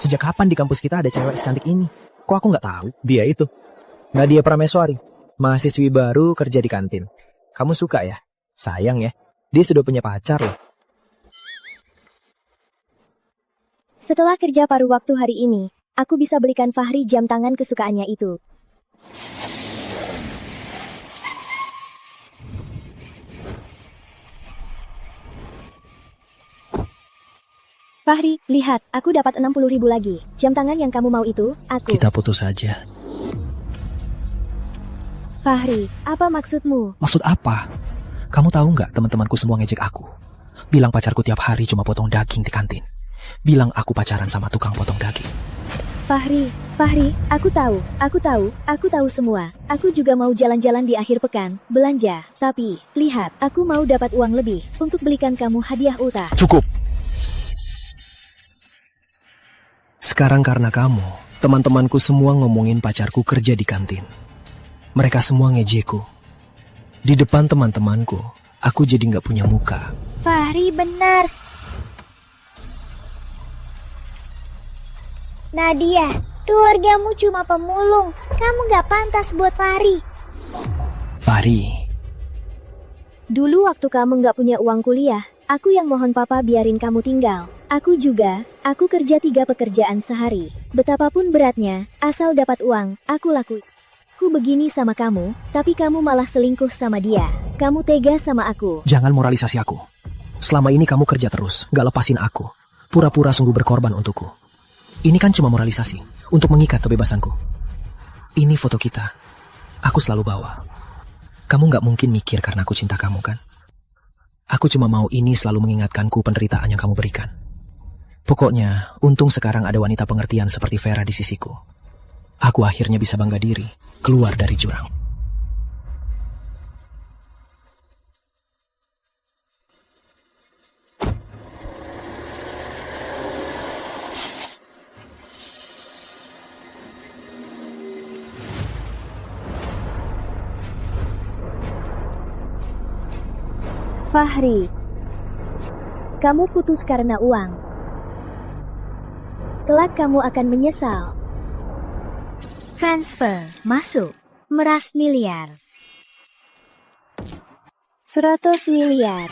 Sejak kapan di kampus kita ada cewek secantik ini? Kok aku nggak tahu? Dia itu. Nadia Prameswari, mahasiswi baru kerja di kantin. Kamu suka ya? Sayang ya, dia sudah punya pacar loh. Setelah kerja paruh waktu hari ini, aku bisa belikan Fahri jam tangan kesukaannya itu. Fahri, lihat, aku dapat 60.000 lagi. Jam tangan yang kamu mau itu, aku. Kita putus saja. Fahri, apa maksudmu? Maksud apa? Kamu tahu nggak teman-temanku semua ngejek aku? Bilang pacarku tiap hari cuma potong daging di kantin. Bilang aku pacaran sama tukang potong daging. Fahri, aku tahu semua. Aku juga mau jalan-jalan di akhir pekan, belanja. Tapi, lihat, aku mau dapat uang lebih untuk belikan kamu hadiah ulta. Cukup! Sekarang karena kamu, teman-temanku semua ngomongin pacarku kerja di kantin. Mereka semua ngejekku. Di depan teman-temanku, aku jadi nggak punya muka. Fahri, benar. Nadia, keluargamu cuma pemulung. Kamu gak pantas buat Fahri. Fahri. Dulu waktu kamu gak punya uang kuliah, aku yang mohon papa biarin kamu tinggal. Aku kerja 3 pekerjaan sehari. Betapapun beratnya, asal dapat uang, aku lakuin. Aku begini sama kamu, tapi kamu malah selingkuh sama dia. Kamu tega sama aku. Jangan moralisasi aku. Selama ini kamu kerja terus, gak lepasin aku. Pura-pura sungguh berkorban untukku. Ini kan cuma moralisasi, untuk mengikat kebebasanku. Ini foto kita. Aku selalu bawa. Kamu gak mungkin mikir karena aku cinta kamu kan? Aku cuma mau ini selalu mengingatkanku penderitaan yang kamu berikan. Pokoknya, untung sekarang ada wanita pengertian seperti Vera di sisiku. Aku akhirnya bisa bangga diri, keluar dari jurang. Fahri, kamu putus karena uang. Kelak kamu akan menyesal. Transfer, masuk, meras miliar. 100 miliar.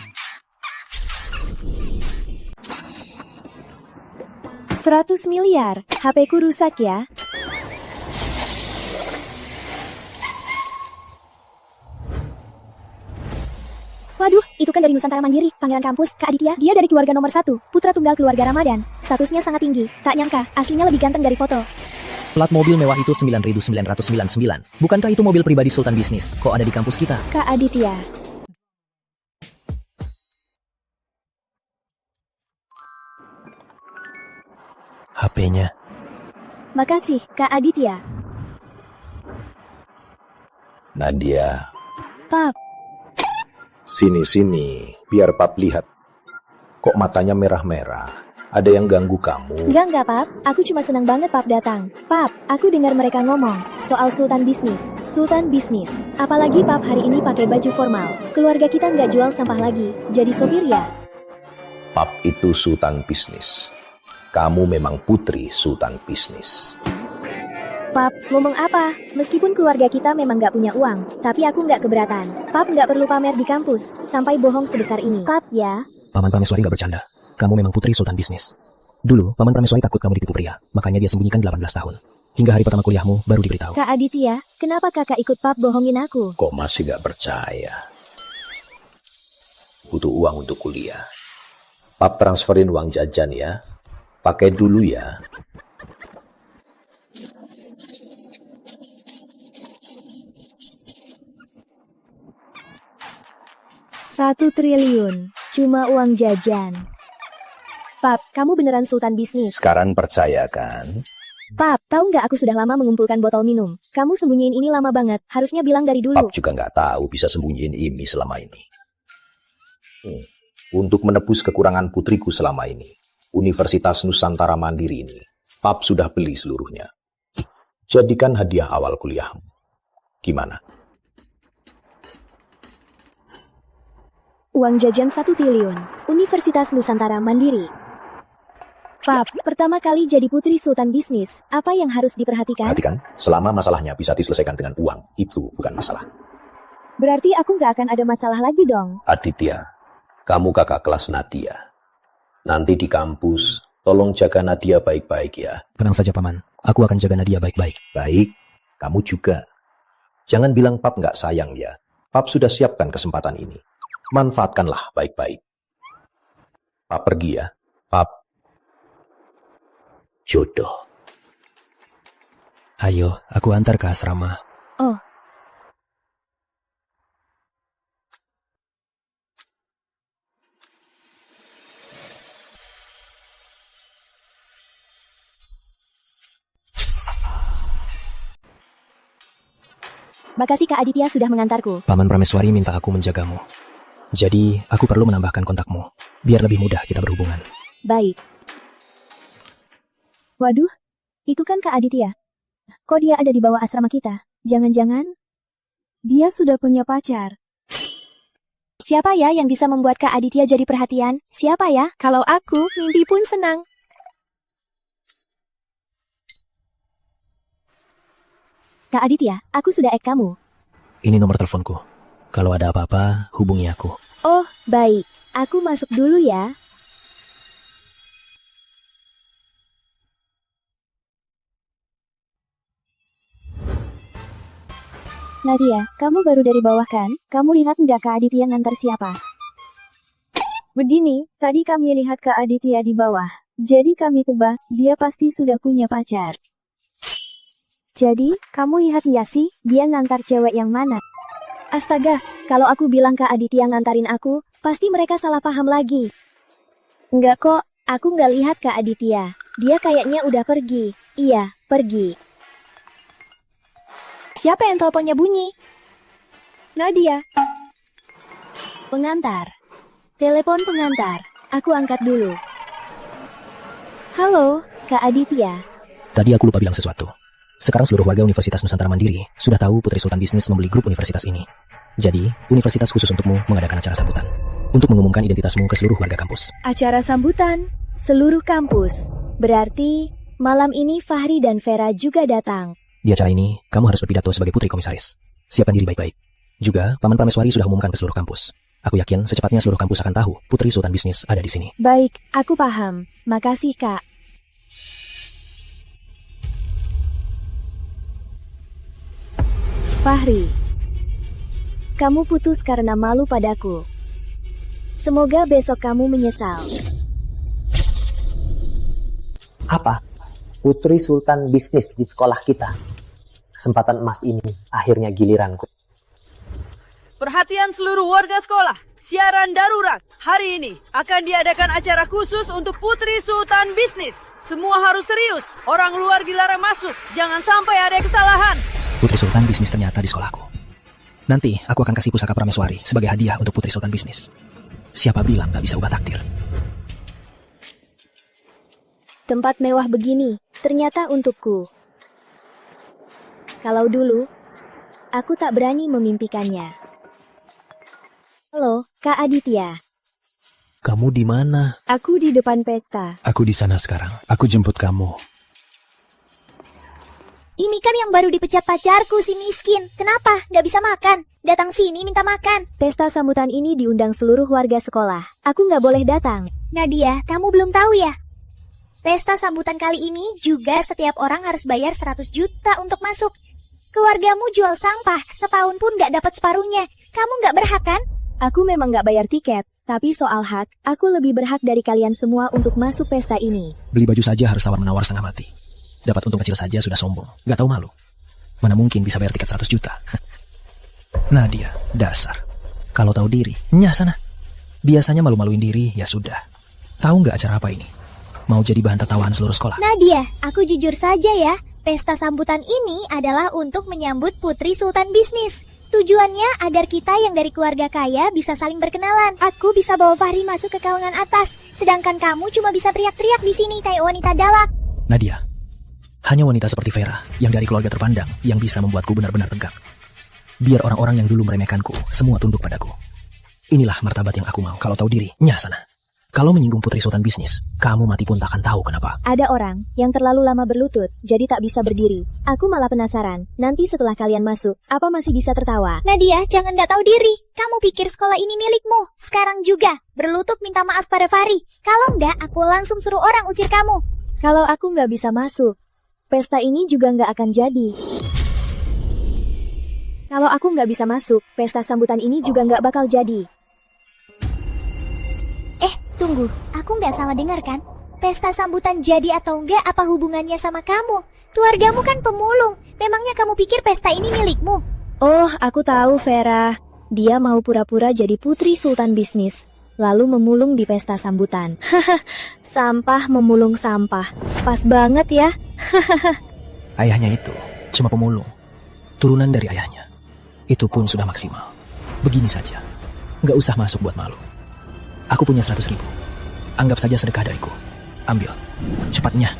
100 miliar, HP ku rusak ya. Waduh, itu kan dari Nusantara Mandiri, Pangeran Kampus, Kak Aditya. Dia dari keluarga nomor 1, putra tunggal keluarga Ramadan. Statusnya sangat tinggi, tak nyangka, aslinya lebih ganteng dari foto. Plat mobil mewah itu 9.999. Bukankah itu mobil pribadi Sultan Bisnis? Kok ada di kampus kita? Kak Aditya. HP-nya. Makasih, Kak Aditya. Nadia. Pap. Sini, biar Pap lihat. Kok matanya merah-merah? Ada yang ganggu kamu? Enggak, Pap. Aku cuma senang banget Pap datang. Pap, aku dengar mereka ngomong soal Sultan Bisnis. Sultan Bisnis. Apalagi Pap hari ini pakai baju formal. Keluarga kita nggak jual sampah lagi. Jadi sopir ya? Pap itu Sultan Bisnis. Kamu memang putri Sultan Bisnis. Pap, ngomong apa? Meskipun keluarga kita memang nggak punya uang, tapi aku nggak keberatan. Pap nggak perlu pamer di kampus, sampai bohong sebesar ini. Pap ya. Paman Prameswari nggak bercanda. Kamu memang putri Sultan Bisnis. Dulu, Paman Prameswari takut kamu ditipu pria, makanya dia sembunyikan 18 tahun. Hingga hari pertama kuliahmu, baru diberitahu. Kak Aditya, kenapa kakak ikut Pap bohongin aku? Kok masih gak percaya? Butuh uang untuk kuliah. Pap transferin uang jajan ya. Pakai dulu ya. Satu triliun, cuma uang jajan. Pap, kamu beneran Sultan Bisnis. Sekarang percaya kan? Pap, tahu nggak aku sudah lama mengumpulkan botol minum. Kamu sembunyiin ini lama banget, harusnya bilang dari dulu. Pap juga nggak tahu bisa sembunyiin ini selama ini. Untuk menebus kekurangan putriku selama ini, Universitas Nusantara Mandiri ini, Pap sudah beli seluruhnya. Jadikan hadiah awal kuliahmu. Gimana? Uang jajan 1 triliun, Universitas Nusantara Mandiri. Pap, pertama kali jadi putri sultan bisnis, apa yang harus diperhatikan? Perhatikan, selama masalahnya bisa diselesaikan dengan uang, itu bukan masalah. Berarti aku nggak akan ada masalah lagi dong. Aditya, kamu kakak kelas Nadia. Nanti di kampus, tolong jaga Nadia baik-baik ya. Tenang saja, Paman. Aku akan jaga Nadia baik-baik. Baik, kamu juga. Jangan bilang Pap nggak sayang ya. Pap sudah siapkan kesempatan ini. Manfaatkanlah baik-baik. Pap pergi ya. Pap. Jodoh. Ayo, aku antar ke asrama. Oh. Makasih Kak Aditya sudah mengantarku. Paman Prameswari minta aku menjagamu. Jadi, aku perlu menambahkan kontakmu, biar lebih mudah kita berhubungan. Baik. Waduh, itu kan Kak Aditya. Kok dia ada di bawah asrama kita? Jangan-jangan dia sudah punya pacar. Siapa ya yang bisa membuat Kak Aditya jadi perhatian? Siapa ya? Kalau aku, mimpi pun senang. Kak Aditya, aku sudah add kamu. Ini nomor teleponku. Kalau ada apa-apa, hubungi aku. Oh, baik. Aku masuk dulu ya. Nadia, kamu baru dari bawah kan? Kamu lihat nggak Kak Aditya ngantar siapa? Begini, tadi kami lihat Kak Aditya di bawah. Jadi kami tebak, dia pasti sudah punya pacar. Jadi, kamu lihat ya sih, dia ngantar cewek yang mana? Astaga, kalau aku bilang Kak Aditya ngantarin aku, pasti mereka salah paham lagi. Enggak kok, aku nggak lihat Kak Aditya. Dia kayaknya udah pergi. Iya, pergi. Siapa yang teleponnya bunyi? Nadia. Pengantar. Telepon pengantar. Aku angkat dulu. Halo, Kak Aditya. Tadi aku lupa bilang sesuatu. Sekarang seluruh warga Universitas Nusantara Mandiri sudah tahu Putri Sultan Bisnis membeli grup universitas ini. Jadi, universitas khusus untukmu mengadakan acara sambutan untuk mengumumkan identitasmu ke seluruh warga kampus. Acara sambutan seluruh kampus. Berarti malam ini Fahri dan Vera juga datang. Di acara ini, kamu harus berpidato sebagai putri komisaris. Siapkan diri baik-baik. Juga, Paman Prameswari sudah umumkan ke seluruh kampus. Aku yakin secepatnya seluruh kampus akan tahu Putri Sultan Bisnis ada di sini. Baik, aku paham. Makasih, Kak. Fahri, kamu putus karena malu padaku. Semoga besok kamu menyesal. Apa? Putri Sultan Bisnis di sekolah kita. Kesempatan emas ini akhirnya giliranku. Perhatian seluruh warga sekolah. Siaran darurat. Hari ini akan diadakan acara khusus untuk Putri Sultan Bisnis. Semua harus serius. Orang luar dilarang masuk. Jangan sampai ada kesalahan. Putri Sultan Bisnis ternyata di sekolahku. Nanti aku akan kasih pusaka Prameswari sebagai hadiah untuk Putri Sultan Bisnis. Siapa bilang gak bisa ubah takdir? Tempat mewah begini, ternyata untukku. Kalau dulu, aku tak berani memimpikannya. Halo, Kak Aditya. Kamu di mana? Aku di depan pesta. Aku di sana sekarang. Aku jemput kamu. Ini kan yang baru dipecat pacarku si miskin. Kenapa? Nggak bisa makan. Datang sini minta makan. Pesta sambutan ini diundang seluruh warga sekolah. Aku nggak boleh datang. Nadia, kamu belum tahu ya? Pesta sambutan kali ini juga setiap orang harus bayar 100 juta untuk masuk. Keluargamu jual sampah, setahun pun nggak dapat separuhnya. Kamu nggak berhak kan? Aku memang nggak bayar tiket. Tapi soal hak, aku lebih berhak dari kalian semua untuk masuk pesta ini. Beli baju saja harus tawar-menawar setengah mati. Dapat untung kecil saja sudah sombong. Gak tahu malu. Mana mungkin bisa bayar tiket 100 juta. Nadia, dasar. Kalau tahu diri, nyah sana. Biasanya malu-maluin diri, ya sudah. Tahu nggak acara apa ini? Mau jadi bahan tertawaan seluruh sekolah. Nadia, aku jujur saja ya. Pesta sambutan ini adalah untuk menyambut Putri Sultan Bisnis. Tujuannya agar kita yang dari keluarga kaya bisa saling berkenalan. Aku bisa bawa Fahri masuk ke kalangan atas. Sedangkan kamu cuma bisa teriak-teriak di sini kayak wanita galak. Nadia, hanya wanita seperti Vera yang dari keluarga terpandang yang bisa membuatku benar-benar tegak. Biar orang-orang yang dulu meremehkanku semua tunduk padaku. Inilah martabat yang aku mau. Kalau tahu diri, nyah sana. Kalau menyinggung Putri Sultan Bisnis, kamu mati pun takkan tahu kenapa. Ada orang yang terlalu lama berlutut, jadi tak bisa berdiri. Aku malah penasaran, nanti setelah kalian masuk, apa masih bisa tertawa? Nadia, jangan nggak tahu diri. Kamu pikir sekolah ini milikmu. Sekarang juga, berlutut minta maaf pada Fahri. Kalau enggak, aku langsung suruh orang usir kamu. Kalau aku nggak bisa masuk, pesta ini juga nggak akan jadi. Kalau aku nggak bisa masuk, pesta sambutan ini juga nggak bakal jadi. Tunggu, aku nggak salah dengar kan? Pesta sambutan jadi atau enggak apa hubungannya sama kamu? Keluargamu kan pemulung. Memangnya kamu pikir pesta ini milikmu? Oh, aku tahu Vera. Dia mau pura-pura jadi Putri Sultan Bisnis, lalu memulung di pesta sambutan. Sampah memulung sampah. Pas banget ya. Ayahnya itu cuma pemulung. Turunan dari ayahnya. Itu pun sudah maksimal. Begini saja. Nggak usah masuk buat malu. Aku punya 100.000. Anggap saja sedekah dariku. Ambil. Cepatnya.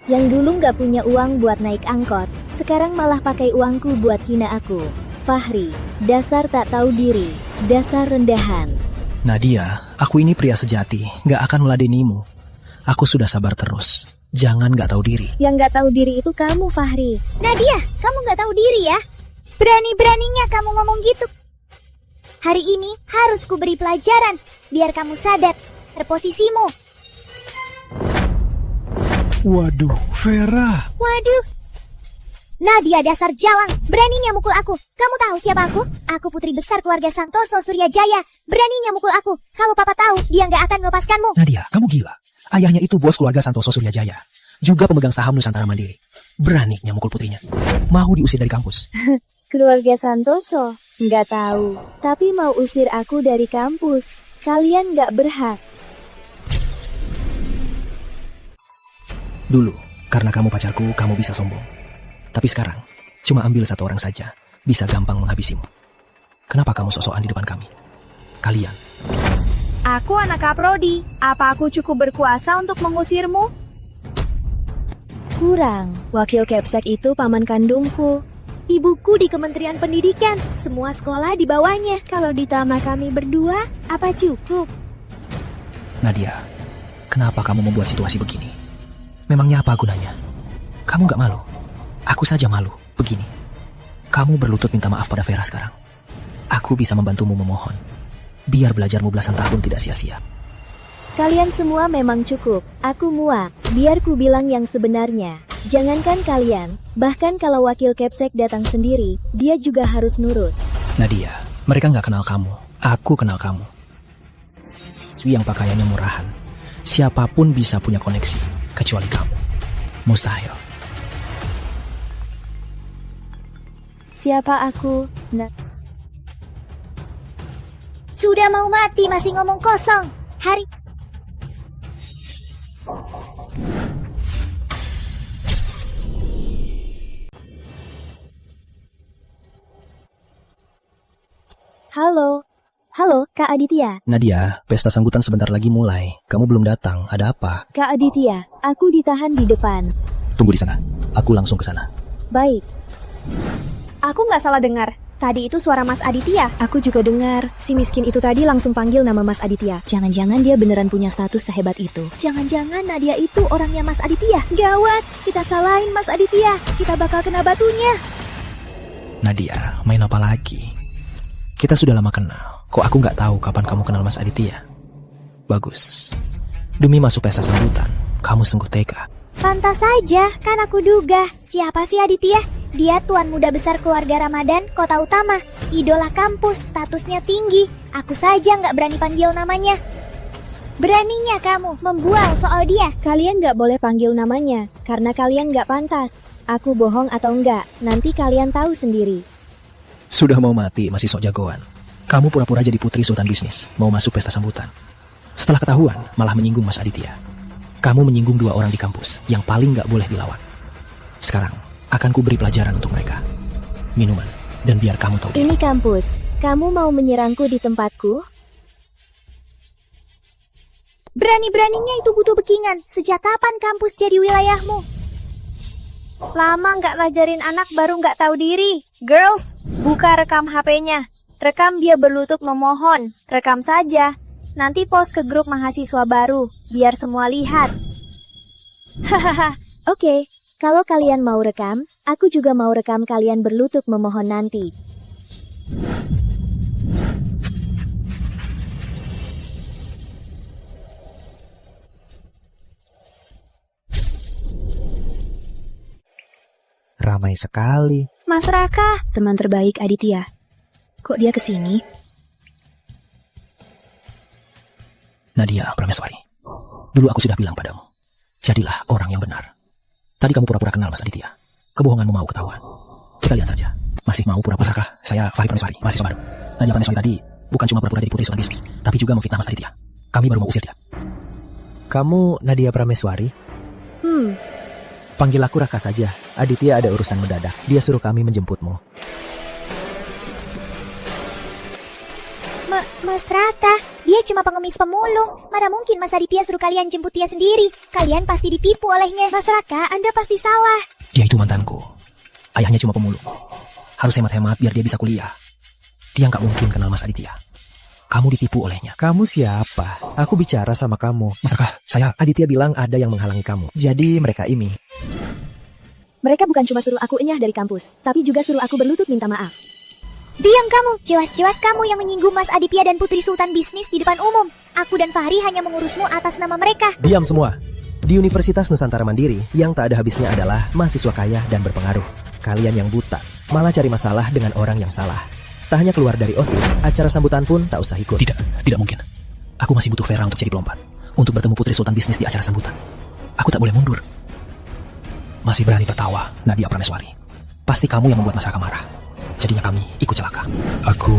Yang dulu nggak punya uang buat naik angkot, sekarang malah pakai uangku buat hina aku. Fahri, dasar tak tahu diri, dasar rendahan. Nadia, aku ini pria sejati. Nggak akan meladenimu. Aku sudah sabar terus. Jangan nggak tahu diri. Yang nggak tahu diri itu kamu, Fahri. Nadia, kamu nggak tahu diri ya? Berani-beraninya kamu ngomong gitu. Hari ini harus ku beri pelajaran, biar kamu sadar posisimu. Waduh, Vera. Waduh. Nadia dasar jalang, beraninya mukul aku. Kamu tahu siapa aku? Aku putri besar keluarga Santoso Suryajaya. Beraninya mukul aku. Kalau papa tahu, dia nggak akan melepaskanmu. Nadia, kamu gila. Ayahnya itu bos keluarga Santoso Suryajaya. Juga pemegang saham Nusantara Mandiri. Beraninya mukul putrinya. Mau diusir dari kampus. Keluarga Santoso? Nggak tahu. Tapi mau usir aku dari kampus. Kalian nggak berhak. Dulu, karena kamu pacarku, kamu bisa sombong. Tapi sekarang, cuma ambil satu orang saja, bisa gampang menghabisimu. Kenapa kamu sok-sokan di depan kami? Kalian. Aku anak Kaprodi. Apa aku cukup berkuasa untuk mengusirmu? Kurang. Wakil Kepsek itu paman kandungku. Ibuku di Kementerian Pendidikan, semua sekolah di bawahnya. Kalau ditambah kami berdua, apa cukup? Nadia, kenapa kamu membuat situasi begini? Memangnya apa gunanya? Kamu gak malu? Aku saja malu, begini. Kamu berlutut minta maaf pada Vera sekarang. Aku bisa membantumu memohon. Biar belajarmu belasan tahun tidak sia-sia. Kalian semua memang cukup. Aku muak. Biar ku bilang yang sebenarnya. Jangankan kalian, bahkan kalau wakil Kepsek datang sendiri, dia juga harus nurut. Nadia, mereka gak kenal kamu. Aku kenal kamu. Sui yang pakaiannya murahan. Siapapun bisa punya koneksi, kecuali kamu. Mustahil. Siapa aku? Sudah mau mati masih ngomong kosong. Halo, Kak Aditya. Nadia, pesta sambutan sebentar lagi mulai. Kamu belum datang, ada apa? Kak Aditya, aku ditahan di depan. Tunggu di sana, aku langsung ke sana. Baik. Aku nggak salah dengar. Tadi itu suara Mas Aditya. Aku juga dengar. Si miskin itu tadi langsung panggil nama Mas Aditya. Jangan-jangan dia beneran punya status sehebat itu. Jangan-jangan Nadia itu orangnya Mas Aditya. Gawat, kita salahin Mas Aditya. Kita bakal kena batunya. Nadia, main apa lagi? Kita sudah lama kenal. Kok aku nggak tahu kapan kamu kenal Mas Aditya? Bagus. Demi masuk pesta sambutan, kamu sungguh tega. Pantas saja, kan aku duga. Siapa sih Aditya? Dia tuan muda besar keluarga Ramadan, kota utama. Idola kampus, statusnya tinggi. Aku saja nggak berani panggil namanya. Beraninya kamu membual soal dia. Kalian nggak boleh panggil namanya, karena kalian nggak pantas. Aku bohong atau enggak, nanti kalian tahu sendiri. Sudah mau mati, masih sok jagoan. Kamu pura-pura jadi putri sultan bisnis, mau masuk pesta sambutan. Setelah ketahuan, malah menyinggung Mas Aditya. Kamu menyinggung 2 orang di kampus, yang paling gak boleh dilawan. Sekarang, akan ku beri pelajaran untuk mereka. Minuman, dan biar kamu tahu diri. Ini kampus, kamu mau menyerangku di tempatku? Berani-beraninya itu butuh bekingan. Sejak kapan kampus jadi wilayahmu? Lama nggak ngajarin anak baru nggak tahu diri. Girls, buka rekam HP-nya. Rekam dia berlutut memohon. Rekam saja. Nanti post ke grup mahasiswa baru, biar semua lihat. Hahaha, oke. Kalau kalian mau rekam, aku juga mau rekam kalian berlutut memohon nanti. Ramai sekali. Mas Raka, Teman terbaik Aditya. Kok dia kesini? Nadia Prameswari, dulu aku sudah bilang padamu, jadilah orang yang benar. Tadi kamu pura-pura kenal Mas Aditya. Kebohonganmu mau ketahuan. Kita lihat saja. Masih mau pura-pura kah? Saya Fahri Prameswari, mahasiswa baru. Nadia Prameswari tadi bukan cuma pura-pura jadi putri sultan bisnis, tapi juga memfitnah Mas Aditya. Kami baru mau usir dia. Kamu Nadia Prameswari? Panggil aku Raka saja. Aditya ada urusan mendadak. Dia suruh kami menjemputmu. Mas Raka, dia cuma pengemis pemulung. Mana mungkin Mas Aditya suruh kalian jemput dia sendiri. Kalian pasti dipipu olehnya. Mas Raka, Anda pasti salah. Dia itu mantanku. Ayahnya cuma pemulung. Harus hemat-hemat biar dia bisa kuliah. Dia nggak mungkin kenal Mas Aditya. Kamu ditipu olehnya. Kamu siapa? Aku bicara sama kamu. Mas Raka, saya... Aditya bilang ada yang menghalangi kamu. Jadi mereka ini. Mereka bukan cuma suruh aku enyah dari kampus, tapi juga suruh aku berlutut minta maaf. Diam kamu, jelas-jelas kamu yang menyinggung Mas Aditya dan Putri Sultan Bisnis di depan umum. Aku dan Fahri hanya mengurusmu atas nama mereka. Diam semua. Di Universitas Nusantara Mandiri, yang tak ada habisnya adalah mahasiswa kaya dan berpengaruh. Kalian yang buta, malah cari masalah dengan orang yang salah. Tak hanya keluar dari OSIS, acara sambutan pun tak usah ikut. Tidak mungkin. Aku masih butuh Vera untuk jadi pelompat. Untuk bertemu Putri Sultan Bisnis di acara sambutan. Aku tak boleh mundur. Masih berani tertawa, Nadia Prameswari. Pasti kamu yang membuat Mas Raka marah. Jadinya kami ikut celaka. Aku...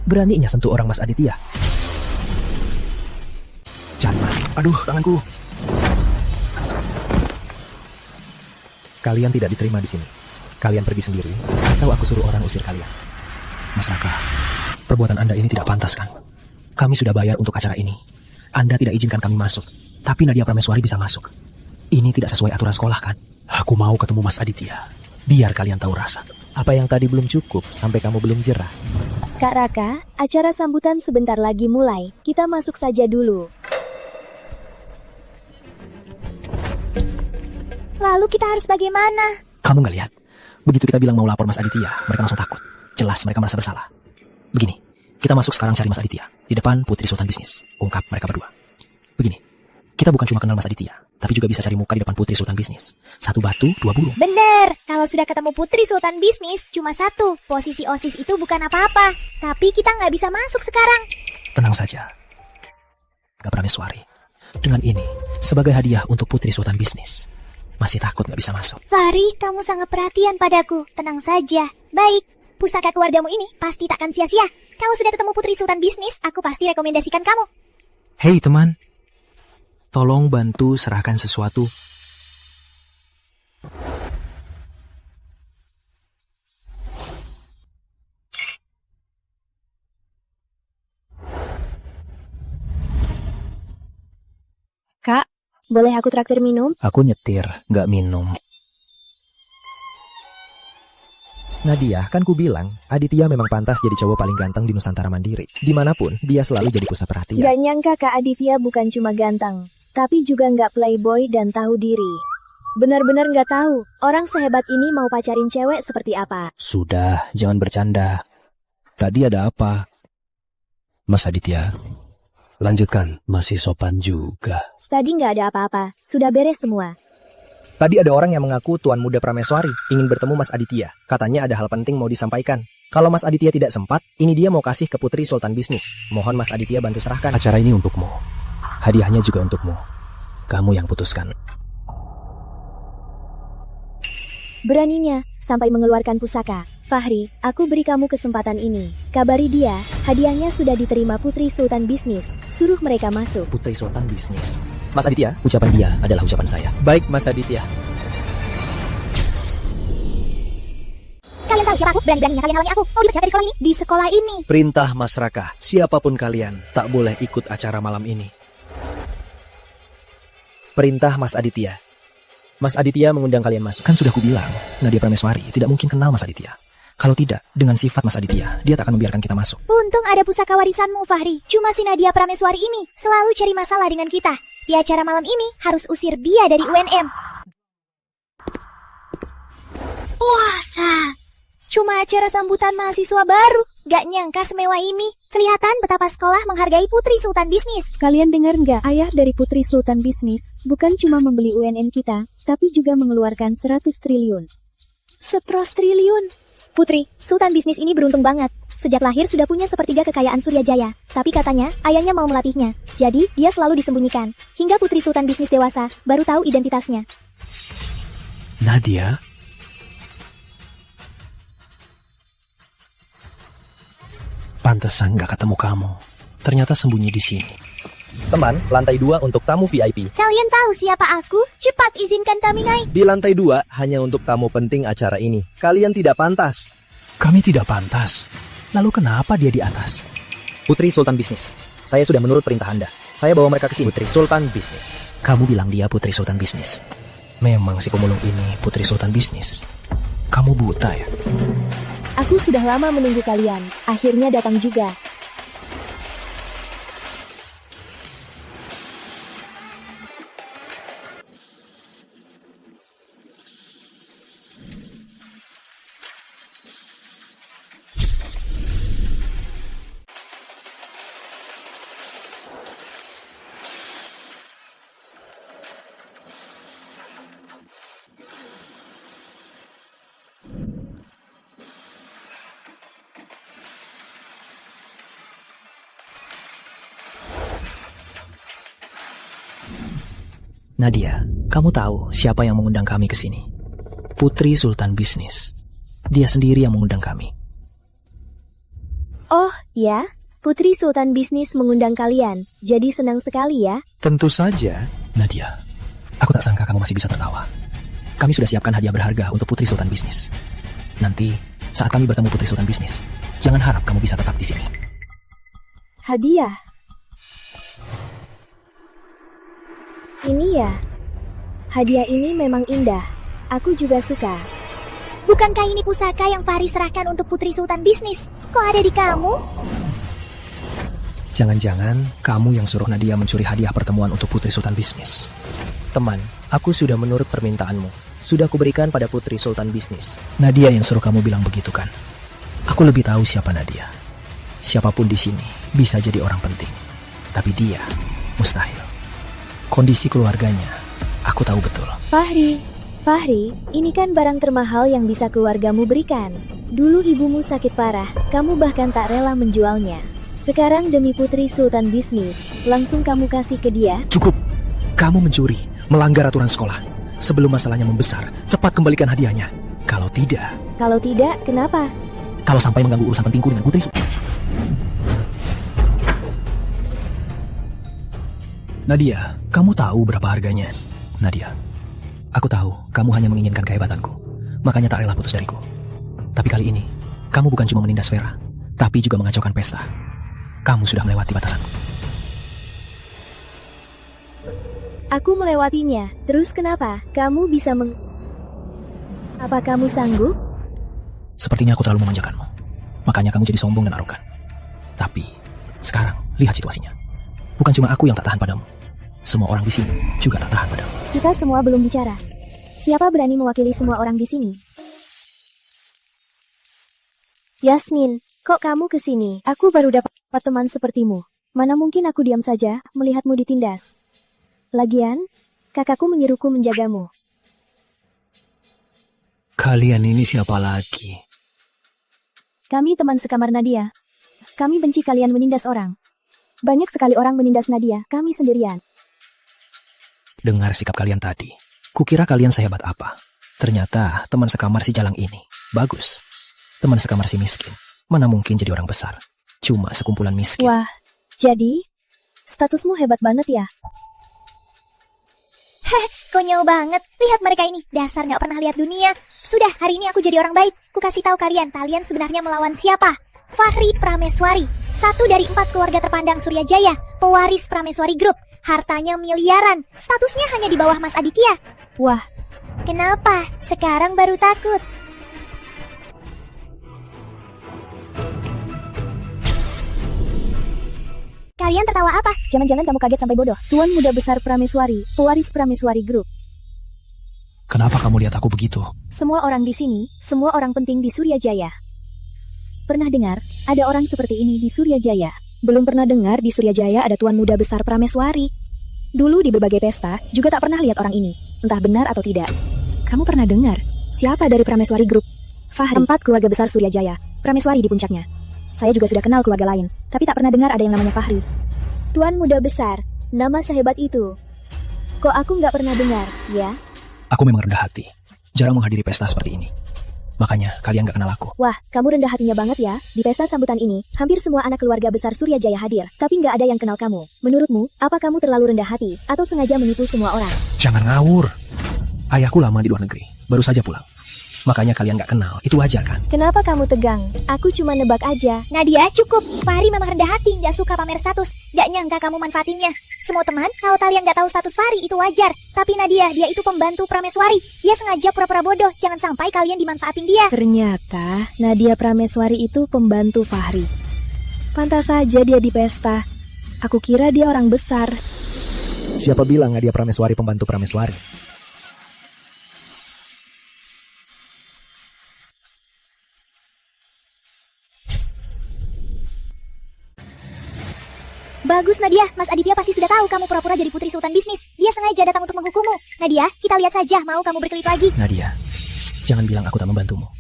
Beraninya sentuh orang Mas Aditya. Cari Mas. Aduh, tanganku. Kalian tidak diterima di sini. Kalian pergi sendiri, atau aku suruh orang usir kalian. Mas Raka, perbuatan Anda ini tidak pantas kan? Kami sudah bayar untuk acara ini. Anda tidak izinkan kami masuk, tapi Nadia Prameswari bisa masuk. Ini tidak sesuai aturan sekolah kan? Aku mau ketemu Mas Aditya. Biar kalian tahu rasa. Apa yang tadi belum cukup sampai kamu belum jerah? Kak Raka, acara sambutan sebentar lagi mulai. Kita masuk saja dulu. Lalu kita harus bagaimana? Kamu nggak lihat? Begitu kita bilang mau lapor Mas Aditya, mereka langsung takut. Jelas mereka merasa bersalah. Begini, kita masuk sekarang cari Mas Aditya. Di depan Putri Sultan Bisnis. Ungkap mereka berdua. Begini, kita bukan cuma kenal Mas Aditya, tapi juga bisa cari muka di depan Putri Sultan Bisnis. Satu batu, dua burung. Bener, kalau sudah ketemu Putri Sultan Bisnis, cuma satu. Posisi OSIS itu bukan apa-apa. Tapi kita nggak bisa masuk sekarang. Tenang saja. Gak Prameswari. Dengan ini, sebagai hadiah untuk Putri Sultan Bisnis. Masih takut gak bisa masuk. Fahri, kamu sangat perhatian padaku. Tenang saja. Baik, pusaka keluargamu ini pasti takkan sia-sia. Kalau sudah ketemu Putri Sultan Bisnis, aku pasti rekomendasikan kamu. Hei teman, tolong bantu serahkan sesuatu. Kak, boleh aku traktir minum? Aku nyetir, gak minum. Nadia, kan ku bilang, Aditya memang pantas jadi cowok paling ganteng di Nusantara Mandiri. Dimanapun, dia selalu jadi pusat perhatian. Gak nyangka Kak Aditya bukan cuma ganteng, tapi juga gak playboy dan tahu diri. Benar-benar gak tahu, orang sehebat ini mau pacarin cewek seperti apa. Sudah, jangan bercanda. Tadi ada apa? Mas Aditya, lanjutkan. Masih sopan juga. Tadi gak ada apa-apa, sudah beres semua. Tadi ada orang yang mengaku Tuan Muda Prameswari ingin bertemu Mas Aditya. Katanya ada hal penting mau disampaikan. Kalau Mas Aditya tidak sempat, ini dia mau kasih ke Putri Sultan Bisnis. Mohon Mas Aditya bantu serahkan. Acara ini untukmu. Hadiahnya juga untukmu. Kamu yang putuskan. Beraninya, sampai mengeluarkan pusaka. Fahri, aku beri kamu kesempatan ini. Kabari dia, hadiahnya sudah diterima Putri Sultan Bisnis. Suruh mereka masuk. Putri Sultan Bisnis. Mas Aditya, ucapan dia adalah ucapan saya. Baik Mas Aditya. Kalian tahu siapa aku? Berani-beraninya kalian halangi aku. Mau dipecat dari sekolah ini? Di sekolah ini. Perintah Mas Raka, siapapun kalian tak boleh ikut acara malam ini. Perintah Mas Aditya. Mas Aditya mengundang kalian masuk. Kan sudah kubilang, Nadia Prameswari tidak mungkin kenal Mas Aditya. Kalau tidak, dengan sifat Mas Aditya, dia tak akan membiarkan kita masuk. Untung ada pusaka warisanmu, Fahri. Cuma si Nadia Prameswari ini selalu cari masalah dengan kita. Di acara malam ini harus usir dia dari UNM. Wah, cuma acara sambutan mahasiswa baru. Gak nyangka semewah ini. Kelihatan betapa sekolah menghargai Putri Sultan Bisnis. Kalian dengar nggak? Ayah dari Putri Sultan Bisnis bukan cuma membeli UNM kita, tapi juga mengeluarkan 100 triliun. 100 triliun. Putri Sultan Bisnis ini beruntung banget. Sejak lahir sudah punya sepertiga kekayaan Suryajaya. Tapi katanya, ayahnya mau melatihnya. Jadi, dia selalu disembunyikan. Hingga Putri Sultan Bisnis dewasa, baru tahu identitasnya. Nadia? Pantesan gak ketemu kamu. Ternyata sembunyi di sini. Teman, lantai 2 untuk tamu VIP. Kalian tahu siapa aku? Cepat izinkan kami naik. Di lantai 2 hanya untuk tamu penting acara ini. Kalian tidak pantas. Kami tidak pantas. Lalu kenapa dia di atas? Putri Sultan Bisnis. Saya sudah menurut perintah Anda. Saya bawa mereka ke sini. Putri Sultan Bisnis. Kamu bilang dia Putri Sultan Bisnis. Memang si pemulung ini Putri Sultan Bisnis. Kamu buta ya? Aku sudah lama menunggu kalian. Akhirnya datang juga. Nadia, kamu tahu siapa yang mengundang kami ke sini? Putri Sultan Bisnis. Dia sendiri yang mengundang kami. Oh, ya? Putri Sultan Bisnis mengundang kalian. Jadi senang sekali ya? Tentu saja. Nadia, aku tak sangka kamu masih bisa tertawa. Kami sudah siapkan hadiah berharga untuk Putri Sultan Bisnis. Nanti, saat kami bertemu Putri Sultan Bisnis, jangan harap kamu bisa tetap di sini. Hadiah? Ini ya. Hadiah ini memang indah. Aku juga suka. Bukankah ini pusaka yang Fahri serahkan untuk Putri Sultan Bisnis? Kok ada di kamu? Jangan-jangan kamu yang suruh Nadia mencuri hadiah pertemuan untuk Putri Sultan Bisnis. Teman, aku sudah menurut permintaanmu. Sudah kuberikan pada Putri Sultan Bisnis. Nadia yang suruh kamu bilang begitu kan? Aku lebih tahu siapa Nadia. Siapapun di sini bisa jadi orang penting. Tapi dia mustahil. Kondisi keluarganya, aku tahu betul. Fahri, ini kan barang termahal yang bisa keluargamu berikan. Dulu ibumu sakit parah, kamu bahkan tak rela menjualnya. Sekarang demi Putri Sultan Bisnis, langsung kamu kasih ke dia? Cukup, kamu mencuri, melanggar aturan sekolah. Sebelum masalahnya membesar, cepat kembalikan hadiahnya. Kalau tidak, kenapa? Kalau sampai mengganggu urusan pentingku dengan Putri Sultan. Nadia, kamu tahu berapa harganya? Nadia, aku tahu kamu hanya menginginkan kehebatanku. Makanya tak rela putus dariku. Tapi kali ini, kamu bukan cuma menindas Vera, tapi juga mengacaukan pesta. Kamu sudah melewati batasanku. Aku melewatinya. Terus kenapa? Kamu bisa Apa kamu sanggup? Sepertinya aku terlalu memanjakanmu. Makanya kamu jadi sombong dan arogan. Tapi, sekarang, lihat situasinya. Bukan cuma aku yang tak tahan padamu. Semua orang di sini juga tak tahan padamu. Kita semua belum bicara. Siapa berani mewakili semua orang di sini? Yasmin, kok kamu ke sini? Aku baru dapat teman sepertimu. Mana mungkin aku diam saja melihatmu ditindas. Lagian, kakakku menyuruhku menjagamu. Kalian ini siapa lagi? Kami teman sekamar Nadia. Kami benci kalian menindas orang. Banyak sekali orang menindas Nadia, kami sendirian. Dengar sikap kalian tadi. Kukira kalian sehebat apa. Ternyata teman sekamar si Jalang ini. Bagus. Teman sekamar si miskin. Mana mungkin jadi orang besar. Cuma sekumpulan miskin. Wah, jadi statusmu hebat banget ya? Konyol banget. Lihat mereka ini. Dasar gak pernah lihat dunia. Sudah, hari ini aku jadi orang baik. Ku kasih tahu kalian sebenarnya melawan siapa? Fahri Prameswari. 1 dari 4 keluarga terpandang Suryajaya. Pewaris Prameswari Group. Hartanya miliaran. Statusnya hanya di bawah Mas Aditya. Wah, Kenapa? Sekarang baru takut. Kalian tertawa apa? Jangan-jangan kamu kaget sampai bodoh. Tuan Muda Besar Prameswari, pewaris Prameswari Group. Kenapa kamu lihat aku begitu? Semua orang di sini, semua orang penting di Surya Jaya. Pernah dengar, ada orang seperti ini di Surya Jaya? Belum pernah dengar di Surya Jaya ada Tuan Muda Besar Prameswari. Dulu di berbagai pesta, juga tak pernah lihat orang ini. Entah benar atau tidak. Kamu pernah dengar, siapa dari Prameswari Group? Fahri. 4 keluarga besar Surya Jaya, Prameswari di puncaknya. Saya juga sudah kenal keluarga lain, tapi tak pernah dengar ada yang namanya Fahri. Tuan Muda Besar, nama sehebat itu. Kok aku nggak pernah dengar, ya? Aku memang rendah hati. Jarang menghadiri pesta seperti ini. Makanya kalian gak kenal aku. Wah, kamu rendah hatinya banget ya. Di pesta sambutan ini, hampir semua anak keluarga besar Surya Jaya hadir. Tapi nggak ada yang kenal kamu. Menurutmu, apa kamu terlalu rendah hati? Atau sengaja menipu semua orang? Jangan ngawur. Ayahku lama di luar negeri. Baru saja pulang. Makanya kalian gak kenal. Itu wajar kan? Kenapa kamu tegang? Aku cuma nebak aja. Nadia, cukup. Fahri memang rendah hati, gak suka pamer status. Gak nyangka kamu manfaatinnya. Semua teman, kalau kalian gak tahu status Fahri, itu wajar. Tapi Nadia, dia itu pembantu Prameswari. Dia sengaja pura-pura bodoh. Jangan sampai kalian dimanfaatin dia. Ternyata, Nadia Prameswari itu pembantu Fahri. Pantas saja dia di pesta. Aku kira dia orang besar. Siapa bilang Nadia Prameswari pembantu Prameswari? Bagus Nadia, Mas Aditya pasti sudah tahu kamu pura-pura jadi putri sultan bisnis. Dia sengaja datang untuk menghukummu. Nadia, kita lihat saja mau kamu berkelit lagi. Nadia, jangan bilang aku tak membantumu.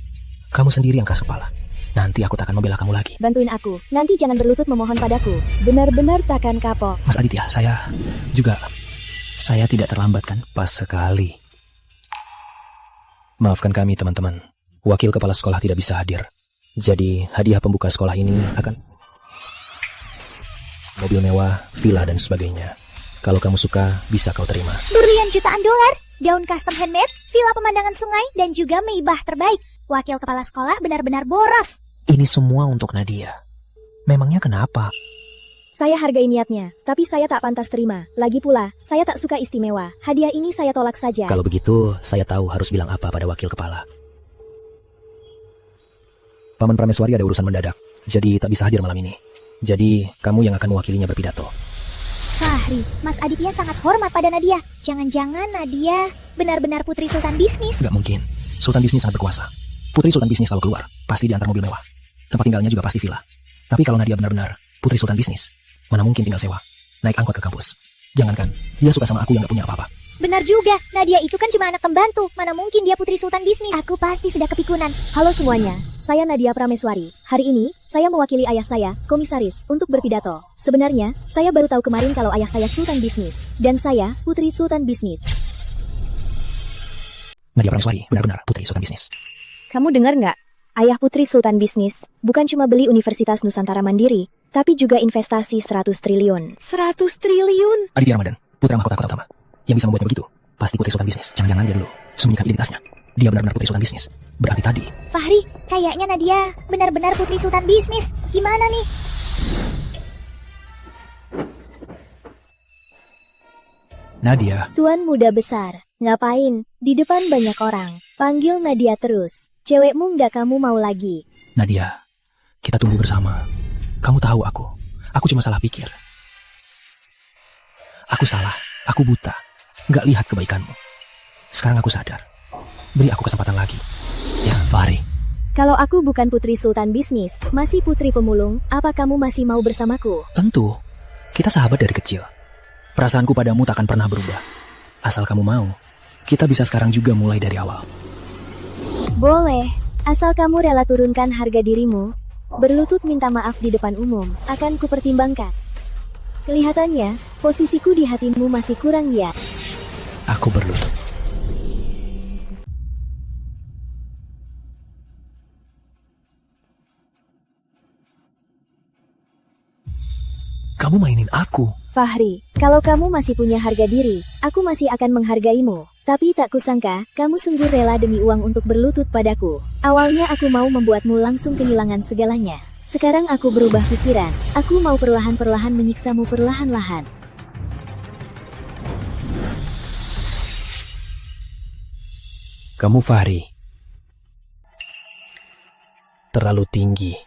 Kamu sendiri yang keras kepala. Nanti aku tak akan membela kamu lagi. Bantuin aku, nanti jangan berlutut memohon padaku. Benar-benar takkan kapok. Mas Aditya, saya tidak terlambat kan? Pas sekali. Maafkan kami teman-teman. Wakil kepala sekolah tidak bisa hadir. Jadi hadiah pembuka sekolah ini akan mobil mewah, villa, dan sebagainya. Kalau kamu suka, bisa kau terima. Berlian jutaan dolar, daun custom handmade, villa pemandangan sungai, dan juga Maybach terbaik. Wakil kepala sekolah benar-benar boros. Ini semua untuk Nadia. Memangnya kenapa? Saya hargai niatnya, tapi saya tak pantas terima. Lagi pula, saya tak suka istimewa. Hadiah ini saya tolak saja. Kalau begitu, saya tahu harus bilang apa pada wakil kepala. Paman Prameswari ada urusan mendadak, jadi tak bisa hadir malam ini. Jadi, kamu yang akan mewakilinya berpidato. Fahri, Mas Aditya sangat hormat pada Nadia. Jangan-jangan Nadia benar-benar putri sultan bisnis. Gak mungkin. Sultan bisnis sangat berkuasa. Putri sultan bisnis kalau keluar, pasti diantar mobil mewah. Tempat tinggalnya juga pasti villa. Tapi kalau Nadia benar-benar putri sultan bisnis, mana mungkin tinggal sewa, naik angkot ke kampus. Jangankan, dia suka sama aku yang gak punya apa-apa. Benar juga, Nadia itu kan cuma anak pembantu. Mana mungkin dia putri sultan bisnis. Aku pasti sudah kepikunan. Halo semuanya, saya Nadia Prameswari. Hari ini, saya mewakili ayah saya, komisaris, untuk berpidato. Sebenarnya, saya baru tahu kemarin kalau ayah saya sultan bisnis. Dan saya, putri sultan bisnis. Nadia Prameswari, benar-benar putri sultan bisnis. Kamu dengar nggak? Ayah putri sultan bisnis, bukan cuma beli Universitas Nusantara Mandiri, tapi juga investasi 100 triliun. 100 triliun? Aditya Ramadan, putra mahkota kota utama. Yang bisa membuatnya begitu, pasti putri sultan bisnis. Jangan-jangan dia dulu sembunyikan identitasnya. Dia benar-benar putri sultan bisnis. Berarti tadi. Fahri, kayaknya Nadia benar-benar putri sultan bisnis. Gimana nih? Nadia. Tuan Muda Besar, ngapain? Di depan banyak orang. Panggil Nadia terus. Cewekmu nggak kamu mau lagi. Nadia, kita tumbuh bersama. Kamu tahu aku. Aku cuma salah pikir. Aku salah. Aku buta. Gak lihat kebaikanmu. Sekarang aku sadar. Beri aku kesempatan lagi. Ya, Fahri. Kalau aku bukan putri sultan bisnis, masih putri pemulung, apa kamu masih mau bersamaku? Tentu. Kita sahabat dari kecil. Perasaanku padamu tak akan pernah berubah. Asal kamu mau, kita bisa sekarang juga mulai dari awal. Boleh. Asal kamu rela turunkan harga dirimu, berlutut minta maaf di depan umum, akan kupertimbangkan. Kelihatannya, posisiku di hatimu masih kurang ya. Aku berlutut. Kamu mainin aku. Fahri, kalau kamu masih punya harga diri, aku masih akan menghargaimu. Tapi tak kusangka, kamu sungguh rela demi uang untuk berlutut padaku. Awalnya aku mau membuatmu langsung kehilangan segalanya. Sekarang aku berubah pikiran. Aku mau perlahan-perlahan menyiksamu perlahan-lahan. Kamu Fahri. Terlalu tinggi.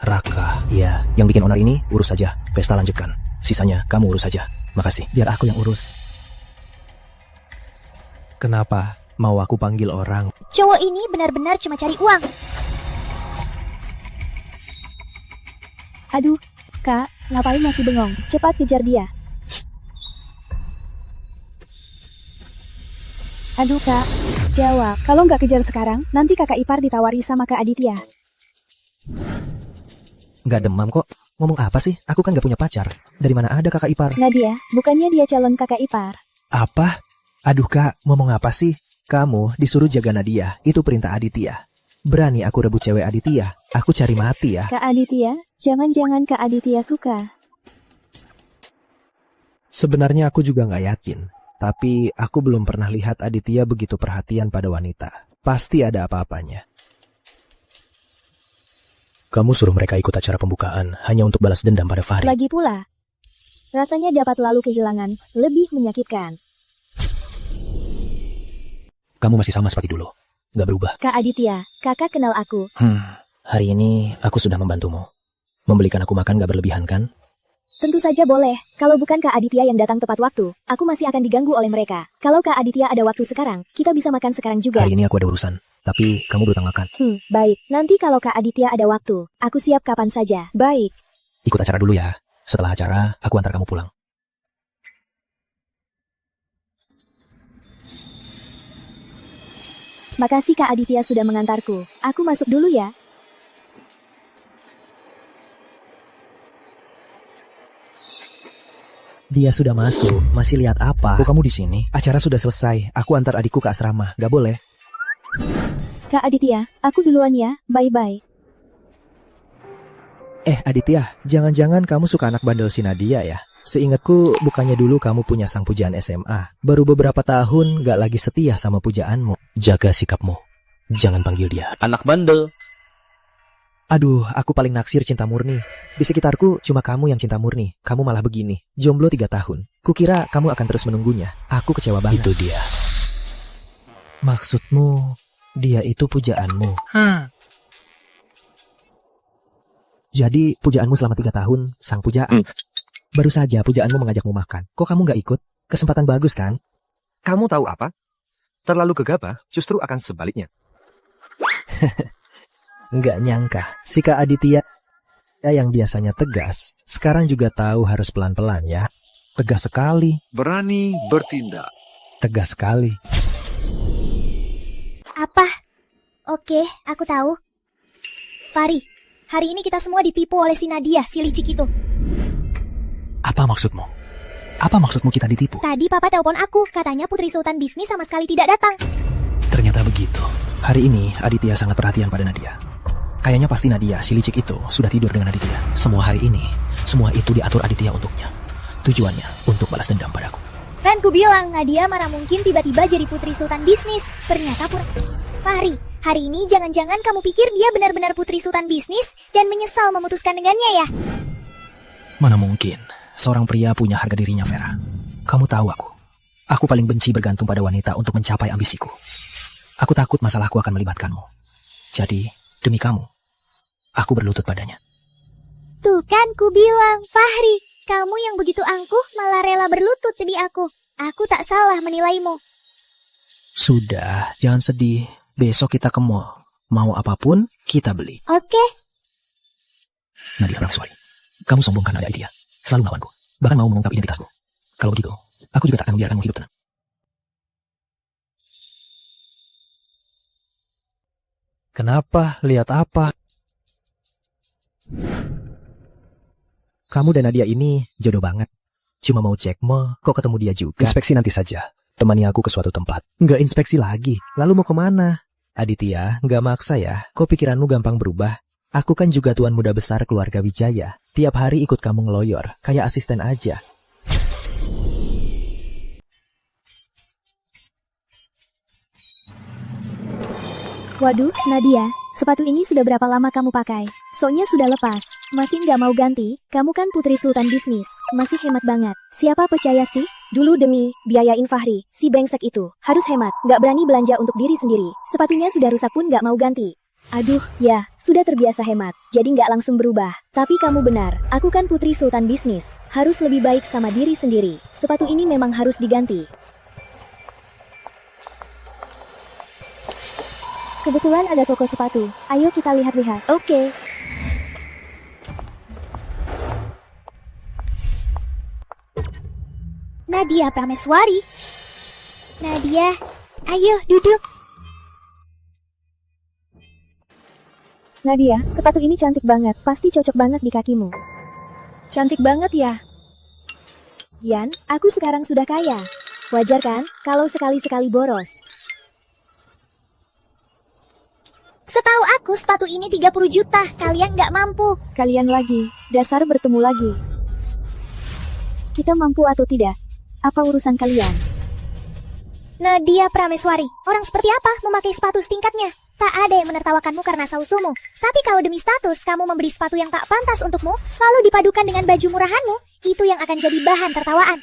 Raka. Ya, yang bikin onar ini urus saja. Pesta lanjutkan. Sisanya kamu urus saja. Makasih. Biar aku yang urus. Kenapa mau aku panggil orang? Cowok ini benar-benar cuma cari uang. Aduh, Kak, ngapain masih bengong? Cepat kejar dia. Aduh, Kak, jawab. Kalau nggak kejar sekarang, nanti kakak ipar ditawari sama Kak Aditya. Nggak demam kok. Ngomong apa sih? Aku kan nggak punya pacar. Dari mana ada kakak ipar? Nadia, bukannya dia calon kakak ipar. Apa? Aduh kak, ngomong apa sih? Kamu disuruh jaga Nadia. Itu perintah Aditya. Berani aku rebut cewek Aditya. Aku cari mati ya. Kak Aditya, jangan-jangan Kak Aditya suka. Sebenarnya aku juga nggak yakin. Tapi aku belum pernah lihat Aditya begitu perhatian pada wanita. Pasti ada apa-apanya. Kamu suruh mereka ikut acara pembukaan hanya untuk balas dendam pada Fahri. Lagi pula, rasanya dapat lalu kehilangan lebih menyakitkan. Kamu masih sama seperti dulu. Nggak berubah. Kak Aditya, kakak kenal aku. Hari ini aku sudah membantumu. Membelikan aku makan nggak berlebihan kan? Tentu saja boleh. Kalau bukan Kak Aditya yang datang tepat waktu, aku masih akan diganggu oleh mereka. Kalau Kak Aditya ada waktu sekarang, kita bisa makan sekarang juga. Hari ini aku ada urusan. Tapi kamu berutang makan. Baik. Nanti kalau Kak Aditya ada waktu, aku siap kapan saja. Baik. Ikut acara dulu ya. Setelah acara, aku antar kamu pulang. Makasih Kak Aditya sudah mengantarku. Aku masuk dulu ya. Dia sudah masuk. Masih lihat apa? Kok kamu di sini? Acara sudah selesai. Aku antar adikku ke asrama. Gak boleh? Kak Aditya, aku duluan ya. Bye-bye. Aditya, jangan-jangan kamu suka anak bandel si Nadia ya? Seingatku, bukannya dulu kamu punya sang pujaan SMA. Baru beberapa tahun gak lagi setia sama pujaanmu. Jaga sikapmu. Jangan panggil dia anak bandel. Aduh, aku paling naksir cinta murni. Di sekitarku cuma kamu yang cinta murni. Kamu malah begini. Jomblo 3 tahun. Kukira kamu akan terus menunggunya. Aku kecewa banget. Itu dia. Maksudmu, dia itu pujaanmu. Jadi, pujaanmu selama 3 tahun, sang pujaan. Baru saja pujaanmu mengajakmu makan. Kok kamu gak ikut? Kesempatan bagus kan? Kamu tahu apa? Terlalu gegabah justru akan sebaliknya. Nggak nyangka, si Kak Aditya yang biasanya tegas, sekarang juga tahu harus pelan-pelan ya. Tegas sekali. Berani bertindak. Tegas sekali. Apa? Oke, aku tahu. Fahri, hari ini kita semua ditipu oleh si Nadia, si licik itu. Apa maksudmu? Apa maksudmu kita ditipu? Tadi papa telepon aku, katanya Putri Sultan Bisnis sama sekali tidak datang. Ternyata begitu. Hari ini Aditya sangat perhatian pada Nadia. Kayaknya pasti Nadia, si licik itu, sudah tidur dengan Aditya. Semua hari ini, semua itu diatur Aditya untuknya. Tujuannya untuk balas dendam padaku. Kan ku bilang, Nadia mana mungkin tiba-tiba jadi Putri Sultan Bisnis. Ternyata Fahri, hari ini jangan-jangan kamu pikir dia benar-benar Putri Sultan Bisnis dan menyesal memutuskan dengannya ya? Mana mungkin. Seorang pria punya harga dirinya, Vera. Kamu tahu aku. Aku paling benci bergantung pada wanita untuk mencapai ambisiku. Aku takut masalahku akan melibatkanmu. Jadi, demi kamu, aku berlutut padanya. Tuh kan ku bilang, Fahri, kamu yang begitu angkuh malah rela berlutut demi aku. Aku tak salah menilaimu. Sudah, jangan sedih. Besok kita ke mall. Mau apapun, kita beli. Oke. Nadia Pramesuari, kamu sombong karena ada idea. Selalu melawanku, bahkan mau mengungkap identitasku. Kalau begitu, aku juga tak akan membiarkanmu hidup tenang. Kenapa? Lihat apa? Kamu dan Nadia ini jodoh banget. Cuma mau cek mall, kok ketemu dia juga. Inspeksi nanti saja. Temani aku ke suatu tempat. Nggak inspeksi lagi. Lalu mau kemana? Aditya, nggak maksa ya. Kok pikiranmu gampang berubah? Aku kan juga tuan muda besar keluarga Wijaya. Tiap hari ikut kamu ngeloyor, kayak asisten aja. Waduh, Nadia, sepatu ini sudah berapa lama kamu pakai? Soalnya sudah lepas. Masih nggak mau ganti? Kamu kan Putri Sultan Bisnis. Masih hemat banget. Siapa percaya sih? Dulu demi biayain Fahri, si brengsek itu. Harus hemat, nggak berani belanja untuk diri sendiri. Sepatunya sudah rusak pun nggak mau ganti. Aduh, ya, sudah terbiasa hemat, jadi nggak langsung berubah. Tapi kamu benar, aku kan putri sultan bisnis. Harus lebih baik sama diri sendiri. Sepatu ini memang harus diganti. Kebetulan ada toko sepatu. Ayo kita lihat-lihat. Oke. Nadia Prameswari. Nadia, ayo duduk. Nadia, sepatu ini cantik banget. Pasti cocok banget di kakimu. Cantik banget ya. Yan, aku sekarang sudah kaya. Wajar kan, kalau sekali-sekali boros. Setahu aku sepatu ini 30 juta. Kalian nggak mampu. Kalian lagi, dasar bertemu lagi. Kita mampu atau tidak? Apa urusan kalian? Nadia Prameswari, orang seperti apa memakai sepatu setingkatnya? Tak ada yang menertawakanmu karena sausumu. Tapi kalau demi status kamu membeli sepatu yang tak pantas untukmu, lalu dipadukan dengan baju murahanmu, itu yang akan jadi bahan tertawaan.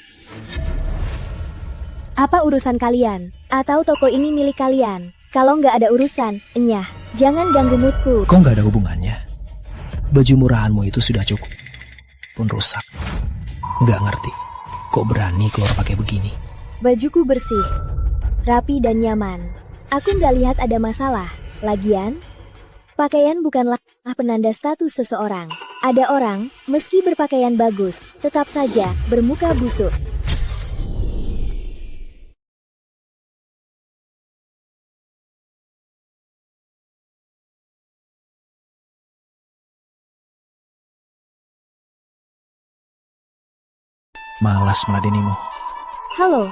Apa urusan kalian? Atau toko ini milik kalian? Kalau nggak ada urusan, enyah, jangan ganggu moodku. Kok nggak ada hubungannya? Baju murahanmu itu sudah cukup. Pun rusak. Nggak ngerti. Kok berani keluar pakai begini? Bajuku bersih, rapi dan nyaman. Aku nggak lihat ada masalah. Lagian, pakaian bukanlah penanda status seseorang. Ada orang, meski berpakaian bagus, tetap saja bermuka busuk. Malas meladenimu. Halo,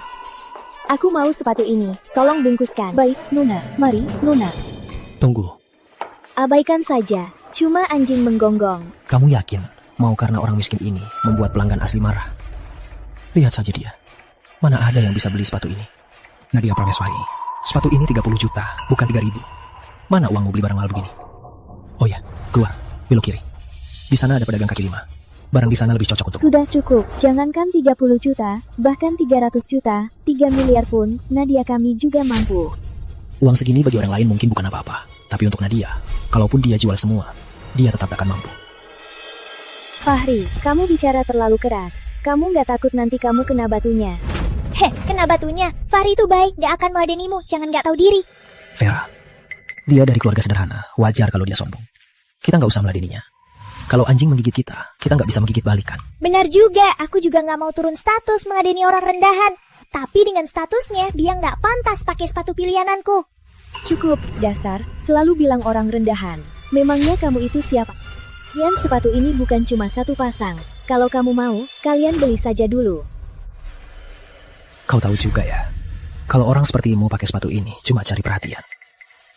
aku mau sepatu ini. Tolong bungkuskan. Baik, Nona. Mari, Nona. Tunggu. Abaikan saja. Cuma anjing menggonggong. Kamu yakin mau karena orang miskin ini membuat pelanggan asli marah? Lihat saja dia. Mana ada yang bisa beli sepatu ini? Nadia Prameswari, sepatu ini 30 juta, bukan 3.000. Mana uangmu beli barang mahal begini? Oh ya, keluar. Belok kiri. Di sana ada pedagang kaki lima. Barang di sana lebih cocok untuk. Sudah cukup, jangankan 30 juta, bahkan 300 juta, 3 miliar pun, Nadia kami juga mampu. Uang segini bagi orang lain mungkin bukan apa-apa, tapi untuk Nadia, kalaupun dia jual semua, dia tetap akan mampu. Fahri, kamu bicara terlalu keras. Kamu nggak takut nanti kamu kena batunya? Heh, kena batunya. Fahri itu baik, gak akan meladenimu, jangan gak tahu diri. Vera, dia dari keluarga sederhana, wajar kalau dia sombong. Kita nggak usah meladeninya. Kalau anjing menggigit kita nggak bisa menggigit balik kan? Benar juga, aku juga nggak mau turun status mengadeni orang rendahan. Tapi dengan statusnya, dia nggak pantas pakai sepatu pilihananku. Cukup, dasar, selalu bilang orang rendahan. Memangnya kamu itu siapa? Yan, sepatu ini bukan cuma satu pasang. Kalau kamu mau, kalian beli saja dulu. Kau tahu juga ya, kalau orang sepertimu pakai sepatu ini cuma cari perhatian.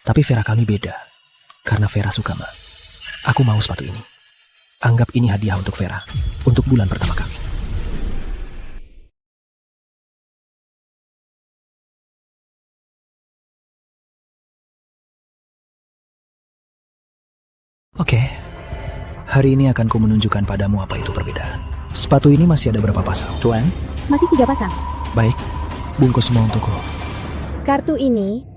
Tapi Vera kami beda, karena Vera suka ma. Aku mau sepatu ini. Anggap ini hadiah untuk Vera, untuk bulan pertama kami. Oke, hari ini akan ku menunjukkan padamu apa itu perbedaan. Sepatu ini masih ada berapa pasang, Tuan? Masih 3 pasang. Baik, bungkus semua untukku. Kartu ini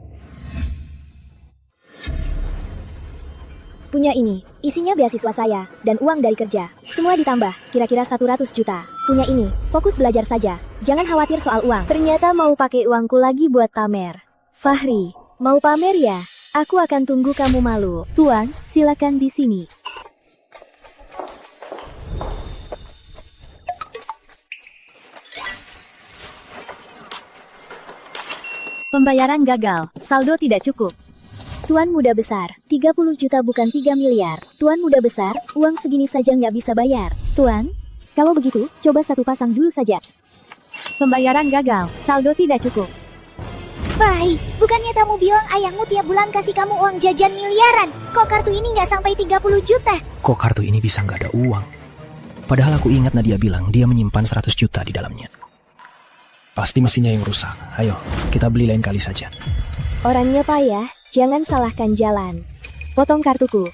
punya ini, isinya beasiswa saya, dan uang dari kerja. Semua ditambah, kira-kira 100 juta. Punya ini, fokus belajar saja. Jangan khawatir soal uang. Ternyata mau pakai uangku lagi buat pamer. Fahri, mau pamer ya? Aku akan tunggu kamu malu. Tuan, silakan di sini. Pembayaran gagal, saldo tidak cukup. Tuan muda besar, 30 juta bukan 3 miliar. Tuan muda besar, uang segini saja nggak bisa bayar. Tuan, kalau begitu, coba satu pasang dulu saja. Pembayaran gagal, saldo tidak cukup. Fahri, bukannya kamu bilang ayahmu tiap bulan kasih kamu uang jajan miliaran? Kok kartu ini nggak sampai 30 juta? Kok kartu ini bisa nggak ada uang? Padahal aku ingat Nadia bilang dia menyimpan 100 juta di dalamnya. Pasti mesinnya yang rusak. Ayo, kita beli lain kali saja. Orangnya payah, jangan salahkan jalan. Potong kartuku.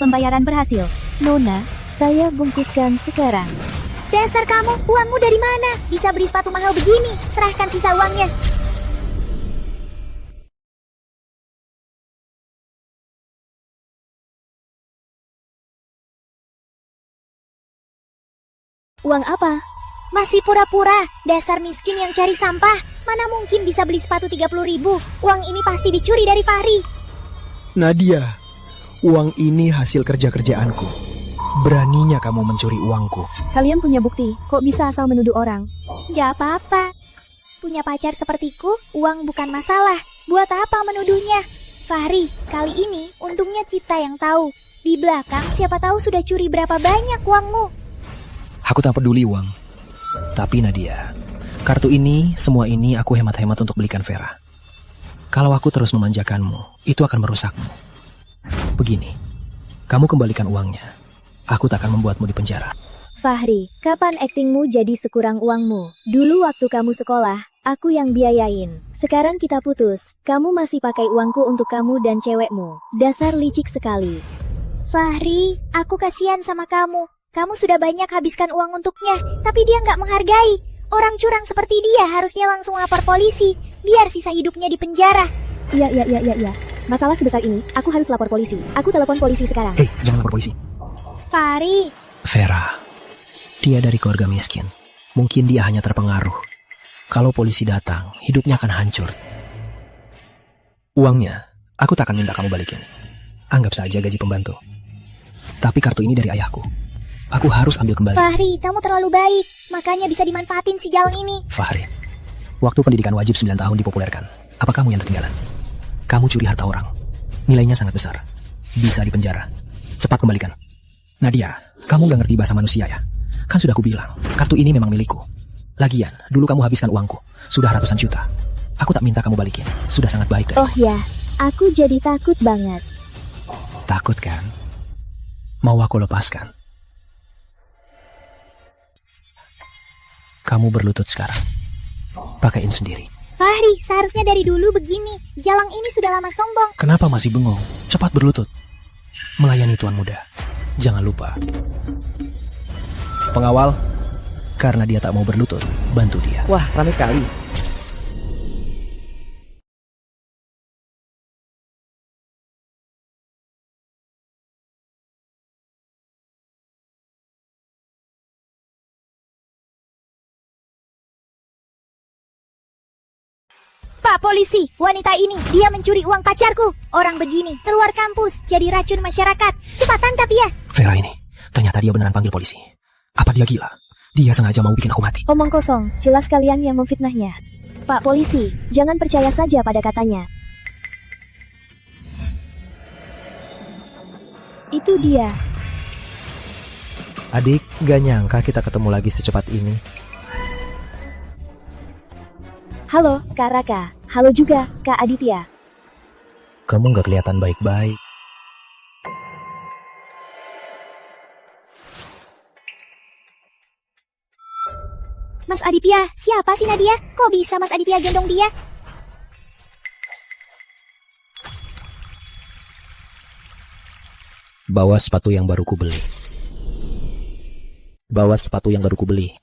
Pembayaran berhasil. Nona, saya bungkuskan sekarang. Dasar kamu, uangmu dari mana? Bisa beli sepatu mahal begini. Serahkan sisa uangnya. Uang apa? Masih pura-pura, dasar miskin yang cari sampah. Mana mungkin bisa beli sepatu 30.000? Uang ini pasti dicuri dari Fahri. Nadia, uang ini hasil kerja-kerjaanku. Beraninya kamu mencuri uangku. Kalian punya bukti, kok bisa asal menuduh orang? Gak apa-apa. Punya pacar sepertiku, uang bukan masalah. Buat apa menuduhnya? Fahri, kali ini untungnya kita yang tahu. Di belakang siapa tahu sudah curi berapa banyak uangmu. Aku tak peduli uang. Tapi Nadia, kartu ini, semua ini aku hemat-hemat untuk belikan Vera. Kalau aku terus memanjakanmu, itu akan merusakmu. Begini, kamu kembalikan uangnya. Aku tak akan membuatmu di penjara. Fahri, kapan aktingmu jadi sekurang uangmu? Dulu waktu kamu sekolah, aku yang biayain. Sekarang kita putus, kamu masih pakai uangku untuk kamu dan cewekmu. Dasar licik sekali. Fahri, aku kasihan sama kamu. Kamu sudah banyak habiskan uang untuknya, tapi dia nggak menghargai. Orang curang seperti dia harusnya langsung lapor polisi, biar sisa hidupnya di penjara. Iya. Masalah sebesar ini, aku harus lapor polisi. Aku telepon polisi sekarang. Jangan lapor polisi. Fahri. Vera, dia dari keluarga miskin. Mungkin dia hanya terpengaruh. Kalau polisi datang, hidupnya akan hancur. Uangnya, aku tak akan minta kamu balikin. Anggap saja gaji pembantu. Tapi kartu ini dari ayahku. Aku harus ambil kembali. Fahri, kamu terlalu baik. Makanya bisa dimanfaatin si jalang ini. Fahri, waktu pendidikan wajib 9 tahun dipopulerkan. Apa kamu yang ketinggalan? Kamu curi harta orang. Nilainya sangat besar. Bisa dipenjara. Cepat kembalikan. Nadia, kamu gak ngerti bahasa manusia ya? Kan sudah kubilang, kartu ini memang milikku. Lagian, dulu kamu habiskan uangku. Sudah ratusan juta. Aku tak minta kamu balikin. Sudah sangat baik dari. Oh ya, aku jadi takut banget. Takut kan? Mau aku lepaskan? Kamu berlutut sekarang. Pakaiin sendiri. Fahri, seharusnya dari dulu begini. Jalang ini sudah lama sombong. Kenapa masih bengong? Cepat berlutut. Melayani tuan muda. Jangan lupa. Pengawal, karena dia tak mau berlutut, bantu dia. Wah, ramai sekali. Pak polisi, wanita ini, dia mencuri uang pacarku. Orang begini, keluar kampus, jadi racun masyarakat. Cepat tangkap dia. Vera ini, ternyata dia beneran panggil polisi. Apa dia gila? Dia sengaja mau bikin aku mati. Omong kosong, jelas kalian yang memfitnahnya. Pak polisi, jangan percaya saja pada katanya. Itu dia. Adik, gak nyangka kita ketemu lagi secepat ini. Halo, Kak Raka. Halo juga, Kak Aditya. Kamu gak kelihatan baik-baik. Mas Aditya, siapa sih Nadia? Kok bisa Mas Aditya gendong dia? Bawa sepatu yang baru kubeli. Bawa sepatu yang baru kubeli.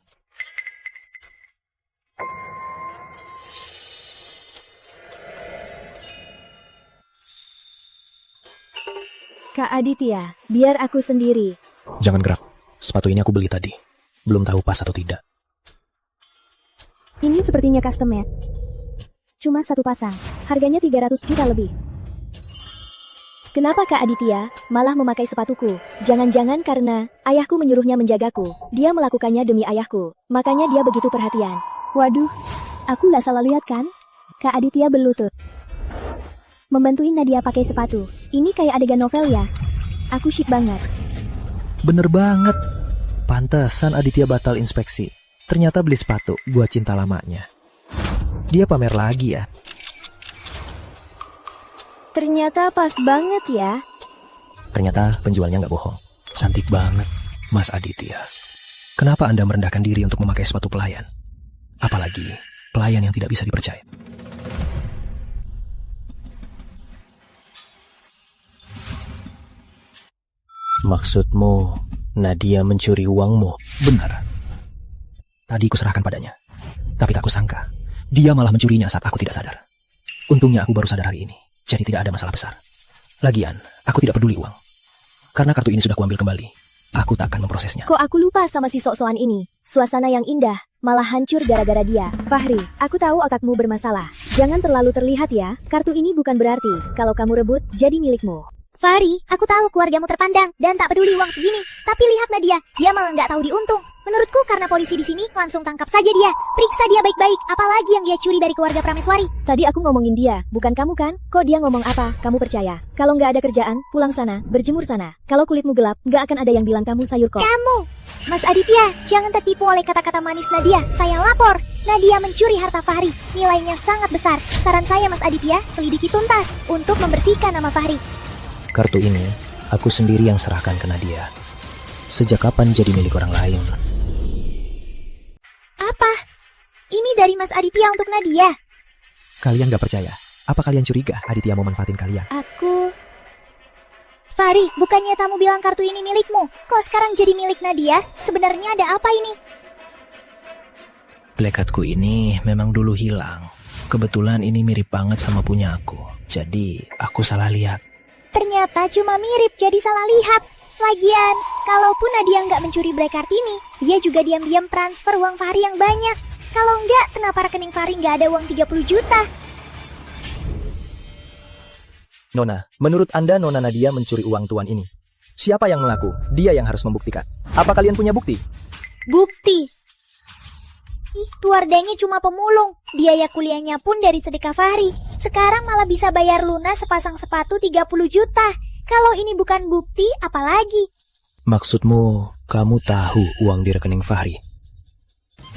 Kak Aditya, biar aku sendiri. Jangan gerak. Sepatu ini aku beli tadi. Belum tahu pas atau tidak. Ini sepertinya custom made. Cuma satu pasang. Harganya 300 juta lebih. Kenapa Kak Aditya malah memakai sepatuku? Jangan-jangan karena ayahku menyuruhnya menjagaku. Dia melakukannya demi ayahku. Makanya dia begitu perhatian. Waduh, aku nggak salah lihat kan? Kak Aditya berlutut. Membantuin Nadia pakai sepatu. Ini kayak adegan novel ya. Aku syik banget. Bener banget. Pantesan Aditya batal inspeksi. Ternyata beli sepatu buat cinta lamanya. Dia pamer lagi ya. Ternyata pas banget ya. Ternyata penjualnya nggak bohong. Cantik banget, Mas Aditya. Kenapa Anda merendahkan diri untuk memakai sepatu pelayan? Apalagi pelayan yang tidak bisa dipercaya. Maksudmu, Nadia mencuri uangmu? Benar. Tadi kuserahkan padanya. Tapi tak kusangka, dia malah mencurinya saat aku tidak sadar. Untungnya aku baru sadar hari ini, jadi tidak ada masalah besar. Lagian, aku tidak peduli uang. Karena kartu ini sudah kuambil kembali, aku tak akan memprosesnya. Kok aku lupa sama si sok-sokan ini? Suasana yang indah, malah hancur gara-gara dia. Fahri, aku tahu otakmu bermasalah. Jangan terlalu terlihat ya, kartu ini bukan berarti kalau kamu rebut, jadi milikmu. Fahri, aku tahu keluargamu terpandang dan tak peduli uang segini. Tapi lihat Nadia, dia malah nggak tahu diuntung. Menurutku karena polisi di sini langsung tangkap saja dia. Periksa dia baik-baik, apalagi yang dia curi dari keluarga Prameswari. Tadi aku ngomongin dia, bukan kamu kan? Kok dia ngomong apa, kamu percaya? Kalau nggak ada kerjaan, pulang sana, berjemur sana. Kalau kulitmu gelap, nggak akan ada yang bilang kamu sayur kok. Kamu, Mas Aditya, jangan tertipu oleh kata-kata manis Nadia. Saya lapor, Nadia mencuri harta Fahri. Nilainya sangat besar. Saran saya Mas Aditya, selidiki tuntas untuk membersihkan nama Fahri. Kartu ini, aku sendiri yang serahkan ke Nadia. Sejak kapan jadi milik orang lain? Apa? Ini dari Mas Aditya untuk Nadia? Kalian gak percaya? Apa kalian curiga Aditya mau manfaatin kalian? Fahri, bukannya kamu bilang kartu ini milikmu? Kok sekarang jadi milik Nadia? Sebenarnya ada apa ini? Plekatku ini memang dulu hilang. Kebetulan ini mirip banget sama punya aku. Jadi, aku salah lihat. Ternyata cuma mirip, jadi salah lihat. Lagian, kalaupun Nadia nggak mencuri Black Card ini, dia juga diam-diam transfer uang Fahri yang banyak. Kalau nggak, kenapa rekening Fahri nggak ada uang 30 juta? Nona, menurut Anda Nona Nadia mencuri uang tuan ini? Siapa yang mengaku? Dia yang harus membuktikan. Apa kalian punya bukti? Bukti? Ih, keluarganya cuma pemulung. Biaya kuliahnya pun dari sedekah Fahri. Sekarang malah bisa bayar lunas sepasang sepatu 30 juta. Kalau ini bukan bukti, apalagi? Maksudmu, kamu tahu uang di rekening Fahri?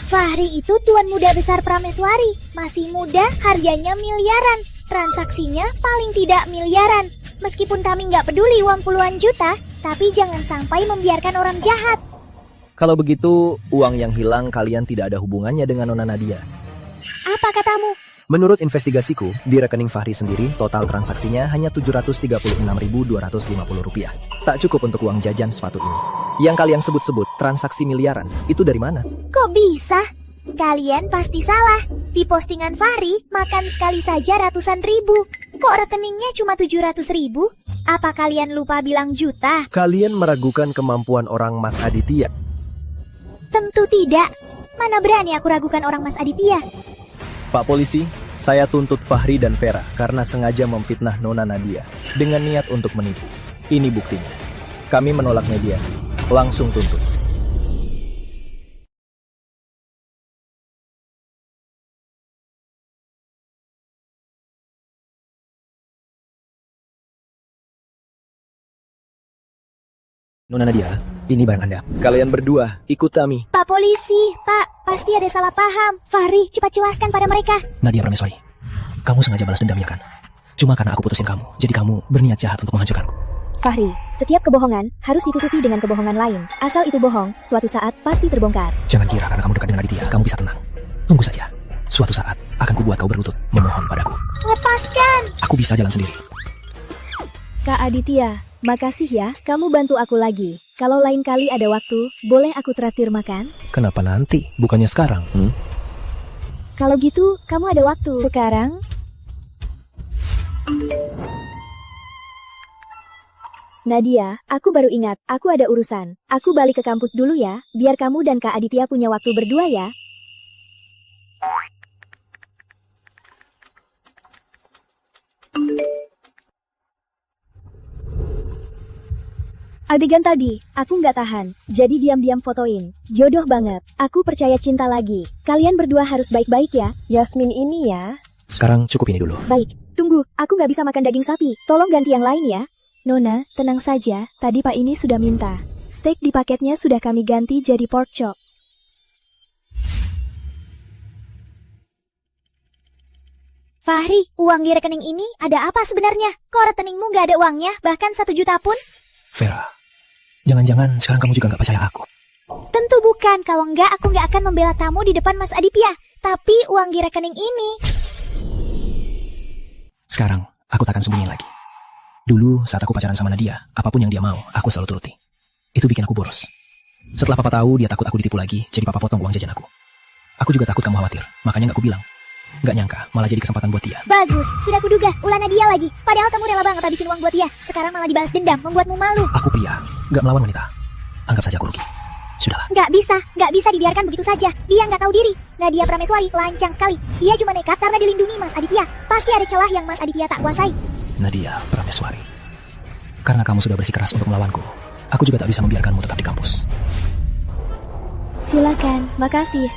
Fahri itu tuan muda besar Prameswari. Masih muda, harganya miliaran. Transaksinya paling tidak miliaran. Meskipun kami nggak peduli uang puluhan juta, tapi jangan sampai membiarkan orang jahat. Kalau begitu, uang yang hilang kalian tidak ada hubungannya dengan Nona Nadia. Apa katamu? Menurut investigasiku, di rekening Fahri sendiri, total transaksinya hanya Rp736.250. Tak cukup untuk uang jajan sepatu ini. Yang kalian sebut-sebut transaksi miliaran, itu dari mana? Kok bisa? Kalian pasti salah. Di postingan Fahri, makan sekali saja ratusan ribu. Kok rekeningnya cuma 700.000? Apa kalian lupa bilang juta? Kalian meragukan kemampuan orang Mas Aditya. Tentu tidak. Mana berani aku ragukan orang Mas Aditya. Pak Polisi, saya tuntut Fahri dan Vera karena sengaja memfitnah Nona Nadia dengan niat untuk menipu. Ini buktinya. Kami menolak mediasi. Langsung tuntut. Nona Nadia, ini barang Anda. Kalian berdua, ikut kami. Pak Polisi, Pak, pasti ada salah paham. Fahri, cepat jelaskan pada mereka. Nadia Prameswari, kamu sengaja balas dendam ya kan? Cuma karena aku putusin kamu, jadi kamu berniat jahat untuk menghancurkanku. Fahri, setiap kebohongan harus ditutupi dengan kebohongan lain. Asal itu bohong, suatu saat pasti terbongkar. Jangan kira karena kamu dekat dengan Aditya, kamu bisa tenang. Tunggu saja. Suatu saat akan kubuat kau berlutut memohon padaku. Lepaskan! Aku bisa jalan sendiri. Kak Aditya, makasih ya, kamu bantu aku lagi. Kalau lain kali ada waktu, boleh aku traktir makan? Kenapa nanti? Bukannya sekarang? Kalau gitu, kamu ada waktu. Sekarang? Nadia, aku baru ingat, aku ada urusan. Aku balik ke kampus dulu ya, biar kamu dan Kak Aditya punya waktu berdua ya. Adegan tadi, aku nggak tahan, jadi diam-diam fotoin. Jodoh banget, aku percaya cinta lagi. Kalian berdua harus baik-baik ya. Yasmin ini ya. Sekarang cukup ini dulu. Baik, tunggu, aku nggak bisa makan daging sapi. Tolong ganti yang lain ya. Nona, tenang saja, tadi Pak ini sudah minta. Steak di paketnya sudah kami ganti jadi pork chop. Fahri, uang di rekening ini ada apa sebenarnya? Kok rekeningmu nggak ada uangnya, bahkan 1 juta pun? Vera, jangan-jangan sekarang kamu juga nggak percaya aku? Tentu bukan, kalau nggak aku nggak akan membela kamu di depan Mas Aditya. Tapi uang di rekening ini... Sekarang, aku takkan sembunyiin lagi. Dulu, saat aku pacaran sama Nadia, apapun yang dia mau, aku selalu turuti. Itu bikin aku boros. Setelah papa tahu, dia takut aku ditipu lagi, jadi papa potong uang jajan aku. Aku juga takut kamu khawatir, makanya gak kubilang. Gak nyangka, malah jadi kesempatan buat Tia. Bagus, sudah kuduga, ulah Nadia lagi. Padahal kamu rela banget habisin uang buat dia. Sekarang malah dibalas dendam, membuatmu malu. Aku pria, gak melawan wanita. Anggap saja aku rugi. Sudahlah. Gak bisa dibiarkan begitu saja. Dia gak tahu diri. Nadia Prameswari lancang sekali. Dia cuma nekat karena dilindungi Mas Aditya. Pasti ada celah yang Mas Aditya tak kuasai. Nadia Prameswari, karena kamu sudah bersikeras untuk melawanku, aku juga tak bisa membiarkanmu tetap di kampus. Silakan, makasih.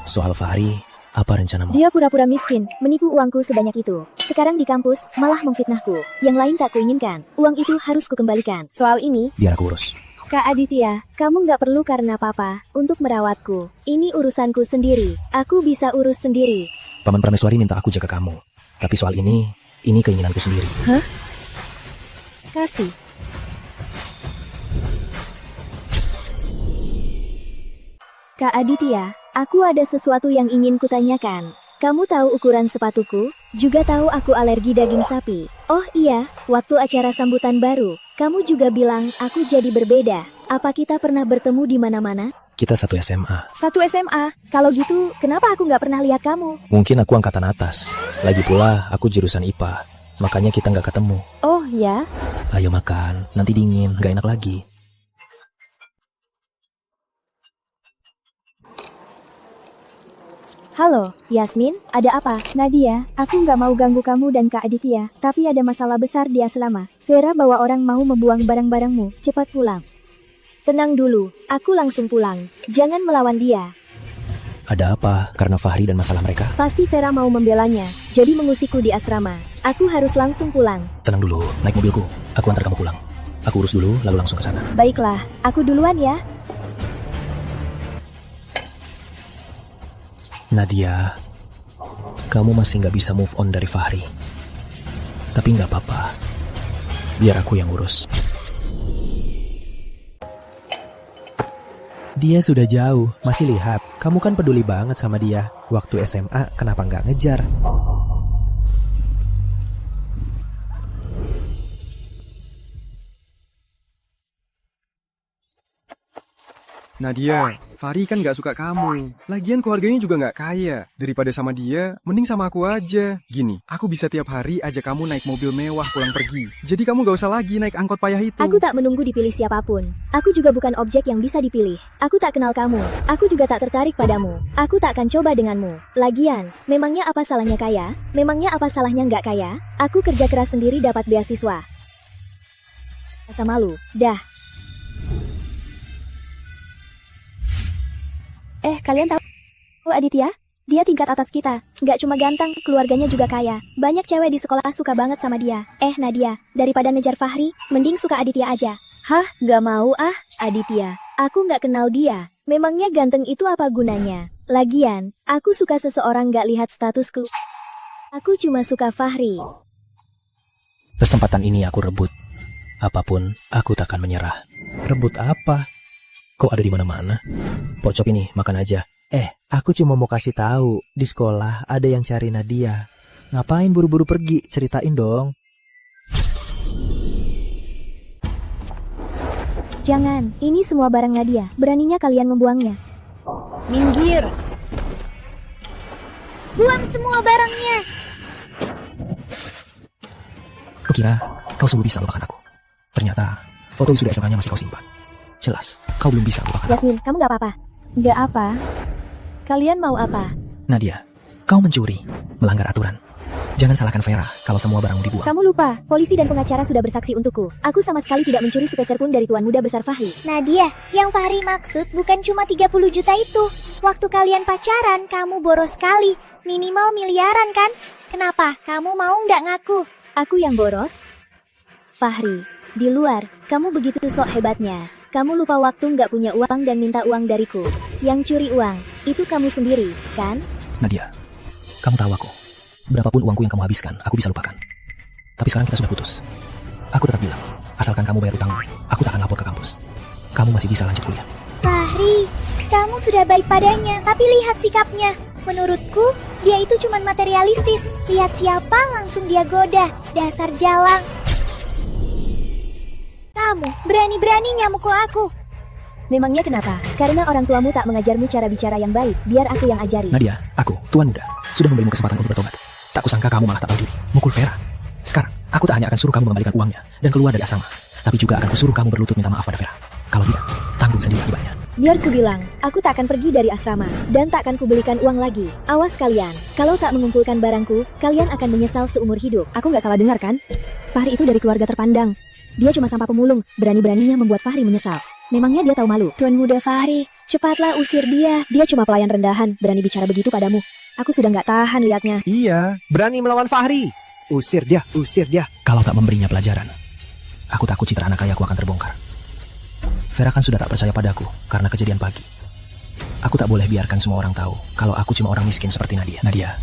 Soal Fahri, apa rencanamu? Dia pura-pura miskin, menipu uangku sebanyak itu. Sekarang di kampus, malah memfitnahku. Yang lain tak kuinginkan. Uang itu harus kukembalikan. Soal ini, biar aku urus. Kak Aditya, kamu nggak perlu karena papa untuk merawatku. Ini urusanku sendiri. Aku bisa urus sendiri. Paman Prameswari minta aku jaga kamu. Tapi soal ini keinginanku sendiri. Hah? Kasih. Kak Aditya, aku ada sesuatu yang ingin kutanyakan. Kamu tahu ukuran sepatuku? Juga tahu aku alergi daging sapi. Oh iya, waktu acara sambutan baru, kamu juga bilang aku jadi berbeda. Apa kita pernah bertemu di mana-mana? Kita satu SMA. Satu SMA? Kalau gitu, kenapa aku nggak pernah lihat kamu? Mungkin aku angkatan atas. Lagi pula, aku jurusan IPA. Makanya kita nggak ketemu. Oh ya? Ayo makan, nanti dingin, nggak enak lagi. Halo, Yasmin, ada apa? Nadia, aku nggak mau ganggu kamu dan Kak Aditya, tapi ada masalah besar di asrama. Vera bawa orang mau membuang barang-barangmu, cepat pulang. Tenang dulu, aku langsung pulang. Jangan melawan dia. Ada apa? Karena Fahri dan masalah mereka? Pasti Vera mau membelanya, jadi mengusikku di asrama. Aku harus langsung pulang. Tenang dulu, naik mobilku. Aku antar kamu pulang. Aku urus dulu, lalu langsung ke sana. Baiklah, aku duluan ya. Nadia, kamu masih nggak bisa move on dari Fahri. Tapi nggak apa-apa, biar aku yang urus. Dia sudah jauh, masih lihat. Kamu kan peduli banget sama dia. Waktu SMA, kenapa nggak ngejar? Nadia, Fahri kan gak suka kamu. Lagian keluarganya juga gak kaya. Daripada sama dia, mending sama aku aja. Gini, aku bisa tiap hari ajak kamu naik mobil mewah pulang pergi. Jadi kamu gak usah lagi naik angkot payah itu. Aku tak menunggu dipilih siapapun. Aku juga bukan objek yang bisa dipilih. Aku tak kenal kamu. Aku juga tak tertarik padamu. Aku tak akan coba denganmu. Lagian, memangnya apa salahnya kaya? Memangnya apa salahnya nggak kaya? Aku kerja keras sendiri dapat beasiswa. Rasa malu, dah. Kalian tahu Aditya? Dia tingkat atas kita. Nggak cuma ganteng, keluarganya juga kaya. Banyak cewek di sekolah suka banget sama dia. Nadia, daripada ngejar Fahri, mending suka Aditya aja. Hah? Nggak mau Aditya. Aku nggak kenal dia. Memangnya ganteng itu apa gunanya? Lagian, aku suka seseorang nggak lihat status keluarga. Aku cuma suka Fahri. Kesempatan ini aku rebut. Apapun, aku takkan menyerah. Rebut apa? Kok ada di mana-mana? Pocop ini, makan aja. Aku cuma mau kasih tahu, di sekolah ada yang cari Nadia. Ngapain buru-buru pergi? Ceritain dong. Jangan, ini semua barang Nadia. Beraninya kalian membuangnya. Minggir! Buang semua barangnya! Kukira kau sungguh bisa lupakan aku. Ternyata foto sudah SMA-nya masih kau simpan. Jelas, kau belum bisa lupakan aku. Yasmin, kamu gak apa-apa? Gak apa. Kalian mau apa? Nadia, kau mencuri, melanggar aturan. Jangan salahkan Vera kalau semua barangmu dibuang. Kamu lupa, polisi dan pengacara sudah bersaksi untukku. Aku sama sekali tidak mencuri sepeser pun dari tuan muda besar Fahri. Nadia, yang Fahri maksud bukan cuma 30 juta itu. Waktu kalian pacaran, kamu boros sekali. Minimal miliaran kan? Kenapa? Kamu mau nggak ngaku? Aku yang boros? Fahri, di luar, kamu begitu sok hebatnya. Kamu lupa waktu nggak punya uang dan minta uang dariku. Yang curi uang, itu kamu sendiri, kan? Nadia, kamu tahu aku. Berapapun uangku yang kamu habiskan, aku bisa lupakan. Tapi sekarang kita sudah putus. Aku tetap bilang, asalkan kamu bayar utangmu, aku tak akan lapor ke kampus. Kamu masih bisa lanjut kuliah. Fahri, kamu sudah baik padanya, tapi lihat sikapnya. Menurutku, dia itu cuma materialistis. Lihat siapa, langsung dia goda. Dasar jalang. Kamu berani-beraninya mukul aku. Memangnya kenapa? Karena orang tuamu tak mengajarmu cara bicara yang baik, biar aku yang ajari. Nadia, aku, Tuan Muda, sudah memberimu kesempatan untuk bertobat. Tak kusangka kamu malah tak tahu diri, mukul Vera. Sekarang, aku tak hanya akan suruh kamu mengembalikan uangnya dan keluar dari asrama, tapi juga akan kusuruh kamu berlutut minta maaf pada Vera. Kalau tidak, tanggung sendiri akibatnya. Biar ku bilang, aku tak akan pergi dari asrama, dan tak akan kubelikan uang lagi. Awas kalian, kalau tak mengumpulkan barangku, kalian akan menyesal seumur hidup. Aku nggak salah dengar kan? Fahri itu dari keluarga terpandang. Dia cuma sampah pemulung, berani-beraninya membuat Fahri menyesal. Memangnya dia tahu malu? Tuan Muda Fahri, cepatlah usir dia. Dia cuma pelayan rendahan, berani bicara begitu padamu. Aku sudah nggak tahan lihatnya. Iya, berani melawan Fahri. Usir dia, usir dia. Kalau tak memberinya pelajaran, aku takut citra anak kayaku akan terbongkar. Vera kan sudah tak percaya padaku karena kejadian pagi. Aku tak boleh biarkan semua orang tahu kalau aku cuma orang miskin seperti Nadia. Nadia,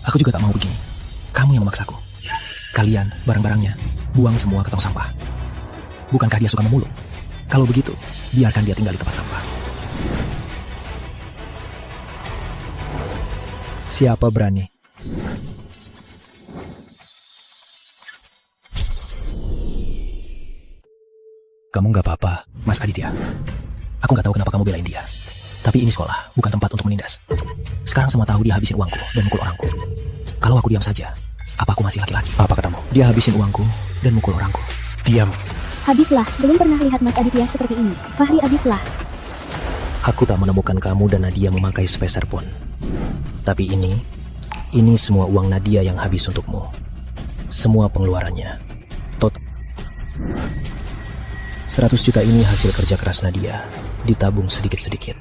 aku juga tak mau begini. Kamu yang memaksaku. Kalian, barang-barangnya, buang semua ke tong sampah. Bukankah dia suka memulung? Kalau begitu, biarkan dia tinggal di tempat sampah. Siapa berani? Kamu gak apa-apa, Mas Aditya. Aku gak tahu kenapa kamu belain dia. Tapi ini sekolah, bukan tempat untuk menindas. Sekarang semua tahu dia habisin uangku dan mukul orangku. Kalau aku diam saja, apa aku masih laki-laki? Apa katamu? Dia habisin uangku dan mukul orangku. Diam. Habislah, belum pernah lihat Mas Aditya seperti ini. Fahri, habislah. Aku tak menemukan kamu dan Nadia memakai sepeser pun. Tapi ini semua uang Nadia yang habis untukmu. Semua pengeluarannya. 100 juta ini hasil kerja keras Nadia, ditabung sedikit-sedikit.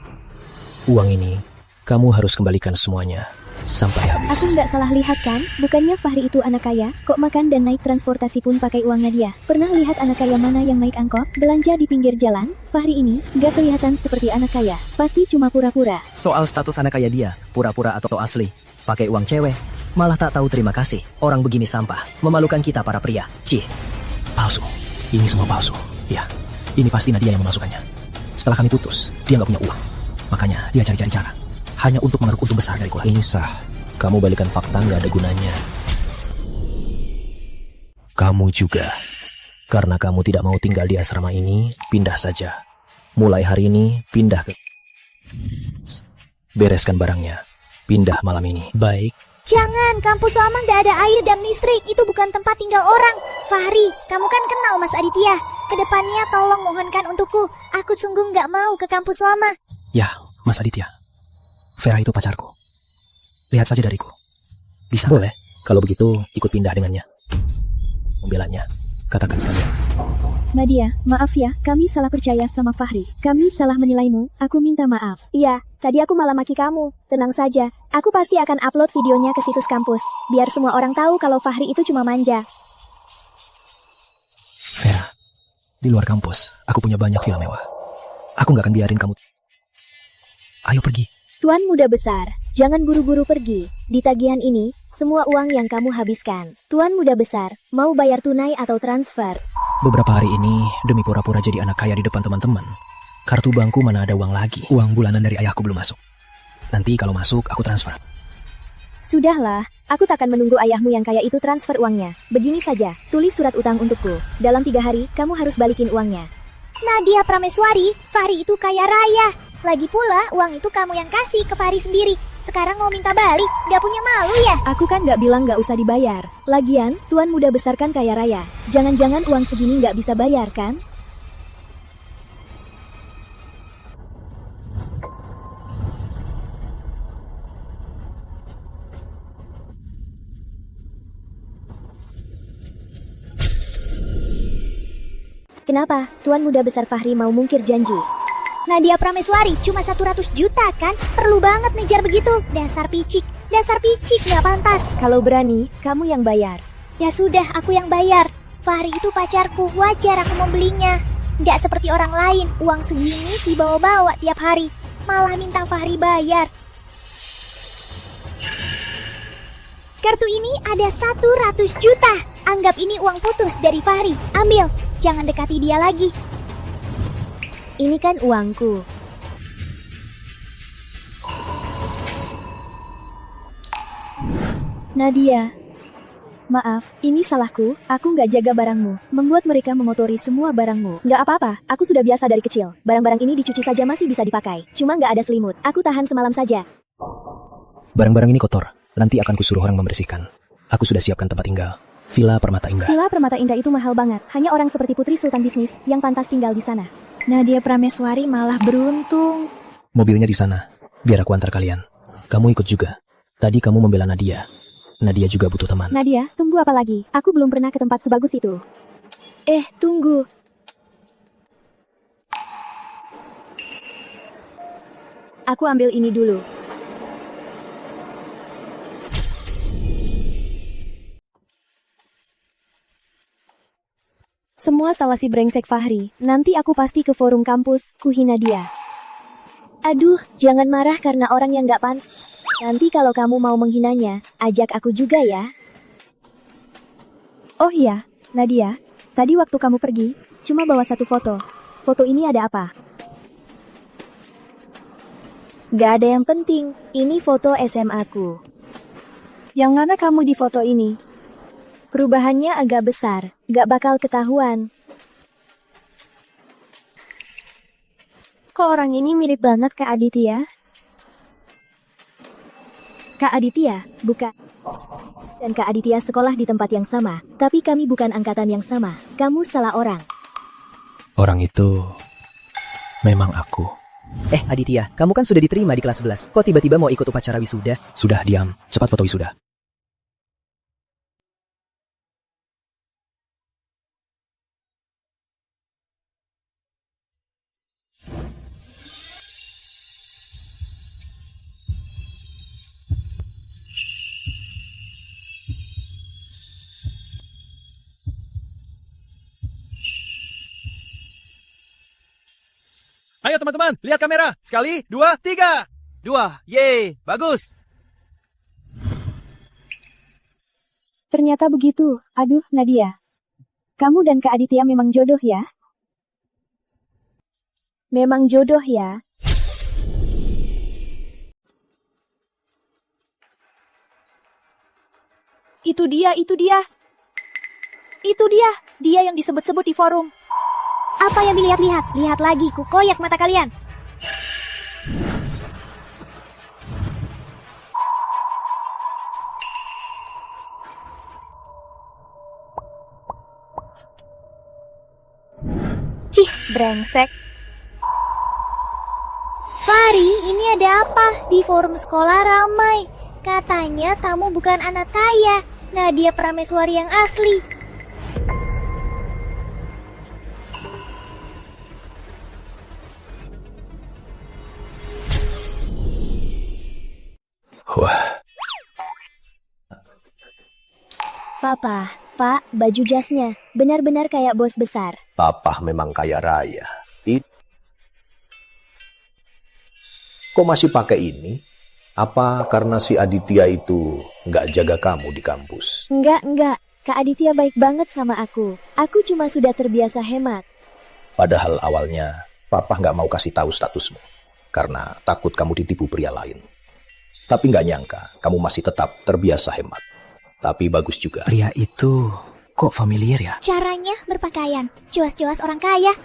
Uang ini, kamu harus kembalikan semuanya, sampai habis. Aku nggak salah lihat kan? Bukannya Fahri itu anak kaya, kok makan dan naik transportasi pun pakai uang Nadia. Pernah lihat anak kaya mana yang naik angkot, belanja di pinggir jalan? Fahri ini, nggak kelihatan seperti anak kaya. Pasti cuma pura-pura. Soal status anak kaya dia, pura-pura atau asli, pakai uang cewek, malah tak tahu terima kasih. Orang begini sampah, memalukan kita para pria. Cih. Palsu. Ini semua palsu. Ya, ini pasti Nadia yang memasukkannya. Setelah kami putus, dia nggak punya uang. Makanya dia cari-cari cara. Hanya untuk mengeruk untung besar dari laki. Ini sah. Kamu balikan fakta nggak ada gunanya. Kamu juga. Karena kamu tidak mau tinggal di asrama ini, pindah saja. Mulai hari ini, pindah ke... Bereskan barangnya. Pindah malam ini. Baik. Jangan, kampus lama nggak ada air dan listrik. Itu bukan tempat tinggal orang. Fahri, kamu kan kenal Mas Aditya. Kedepannya tolong mohonkan untukku. Aku sungguh nggak mau ke kampus lama. Ya, Mas Aditya. Vera itu pacarku. Lihat saja dariku. Bisa? Boleh. Kalau begitu, ikut pindah dengannya. Membelanya. Katakan saja. Nadia, maaf ya, kami salah percaya sama Fahri. Kami salah menilaimu, aku minta maaf. Iya, tadi aku malah maki kamu. Tenang saja, aku pasti akan upload videonya ke situs kampus. Biar semua orang tahu kalau Fahri itu cuma manja. Vera, di luar kampus, aku punya banyak villa mewah. Aku gak akan biarin kamu. Ayo pergi. Tuan Muda Besar, jangan buru-buru pergi. Di tagihan ini, semua uang yang kamu habiskan. Tuan Muda Besar, mau bayar tunai atau transfer? Beberapa hari ini, demi pura-pura jadi anak kaya di depan teman-teman, kartu bankku mana ada uang lagi. Uang bulanan dari ayahku belum masuk. Nanti kalau masuk, aku transfer. Sudahlah, aku takkan menunggu ayahmu yang kaya itu transfer uangnya. Begini saja, tulis surat utang untukku. Dalam 3 hari, kamu harus balikin uangnya. Nadia Prameswari, Fahri itu kaya raya. Lagi pula, uang itu kamu yang kasih ke Fahri sendiri. Sekarang mau minta balik, gak punya malu ya? Aku kan gak bilang gak usah dibayar. Lagian, Tuan Muda Besar kan kaya raya. Jangan-jangan uang segini gak bisa bayar kan? Kenapa? Tuan Muda Besar Fahri mau mungkir janji. Nadia Prameswari cuma 100 juta kan? Perlu banget ngejar begitu. Dasar picik gak pantas. Kalau berani, kamu yang bayar. Ya sudah, aku yang bayar. Fahri itu pacarku, wajar aku membelinya. Gak seperti orang lain, uang segini dibawa-bawa tiap hari. Malah minta Fahri bayar. Kartu ini ada 100 juta. Anggap ini uang putus dari Fahri. Ambil, jangan dekati dia lagi. Ini kan uangku. Maaf, ini salahku. Aku nggak jaga barangmu. Membuat mereka mengotori semua barangmu. Nggak apa-apa, aku sudah biasa dari kecil. Barang-barang ini dicuci saja masih bisa dipakai. Cuma nggak ada selimut. Aku tahan semalam saja. Barang-barang ini kotor. Nanti akan kusuruh orang membersihkan. Aku sudah siapkan tempat tinggal. Villa Permata Indah. Villa Permata Indah itu mahal banget. Hanya orang seperti Putri Sultan Bisnis yang pantas tinggal di sana. Nadia Prameswari malah beruntung. Mobilnya di sana. Biar aku antar kalian. Kamu ikut juga. Tadi kamu membela Nadia. Nadia juga butuh teman. Nadia, tunggu apa lagi? Aku belum pernah ke tempat sebagus itu. Tunggu. Aku ambil ini dulu. Semua salah si brengsek Fahri. Nanti aku pasti ke forum kampus, ku hina dia. Aduh, jangan marah karena orang yang gak pantas. Nanti kalau kamu mau menghinanya, ajak aku juga ya. Oh iya, Nadia. Tadi waktu kamu pergi, cuma bawa satu foto. Foto ini ada apa? Gak ada yang penting, ini foto SMA-ku. Yang mana kamu di foto ini? Perubahannya agak besar, gak bakal ketahuan. Kok orang ini mirip banget ke Aditya? Kak Aditya, bukan. Dan Kak Aditya sekolah di tempat yang sama, tapi kami bukan angkatan yang sama. Kamu salah orang. Orang itu memang aku. Aditya, kamu kan sudah diterima di kelas 11. Kok tiba-tiba mau ikut upacara wisuda? Sudah, diam. Cepat foto wisuda. Ayo teman-teman, lihat kamera. Sekali, 2, 3. 2, yeay, bagus. Ternyata begitu. Aduh, Nadia. Kamu dan Kak Aditya memang jodoh ya? Memang jodoh ya. Itu dia. Itu dia. Dia yang disebut-sebut di forum. Apa yang dilihat-lihat? Lihat lagi, ku koyak mata kalian. Cih, brengsek. Fahri, ini ada apa? Di forum sekolah ramai. Katanya tamu bukan anak kaya. Nadia Prameswari yang asli. Wah. Papa, Pak, baju jasnya. Benar-benar kayak bos besar. Papa memang kaya raya. Kok masih pakai ini? Apa karena si Aditya itu nggak jaga kamu di kampus? Enggak. Kak Aditya baik banget sama aku. Aku cuma sudah terbiasa hemat. Padahal awalnya Papa nggak mau kasih tahu statusmu. Karena takut kamu ditipu pria lain. Tapi nggak nyangka, kamu masih tetap terbiasa hemat. Tapi bagus juga. Pria itu kok familiar ya? Caranya berpakaian, jelas-jelas orang kaya.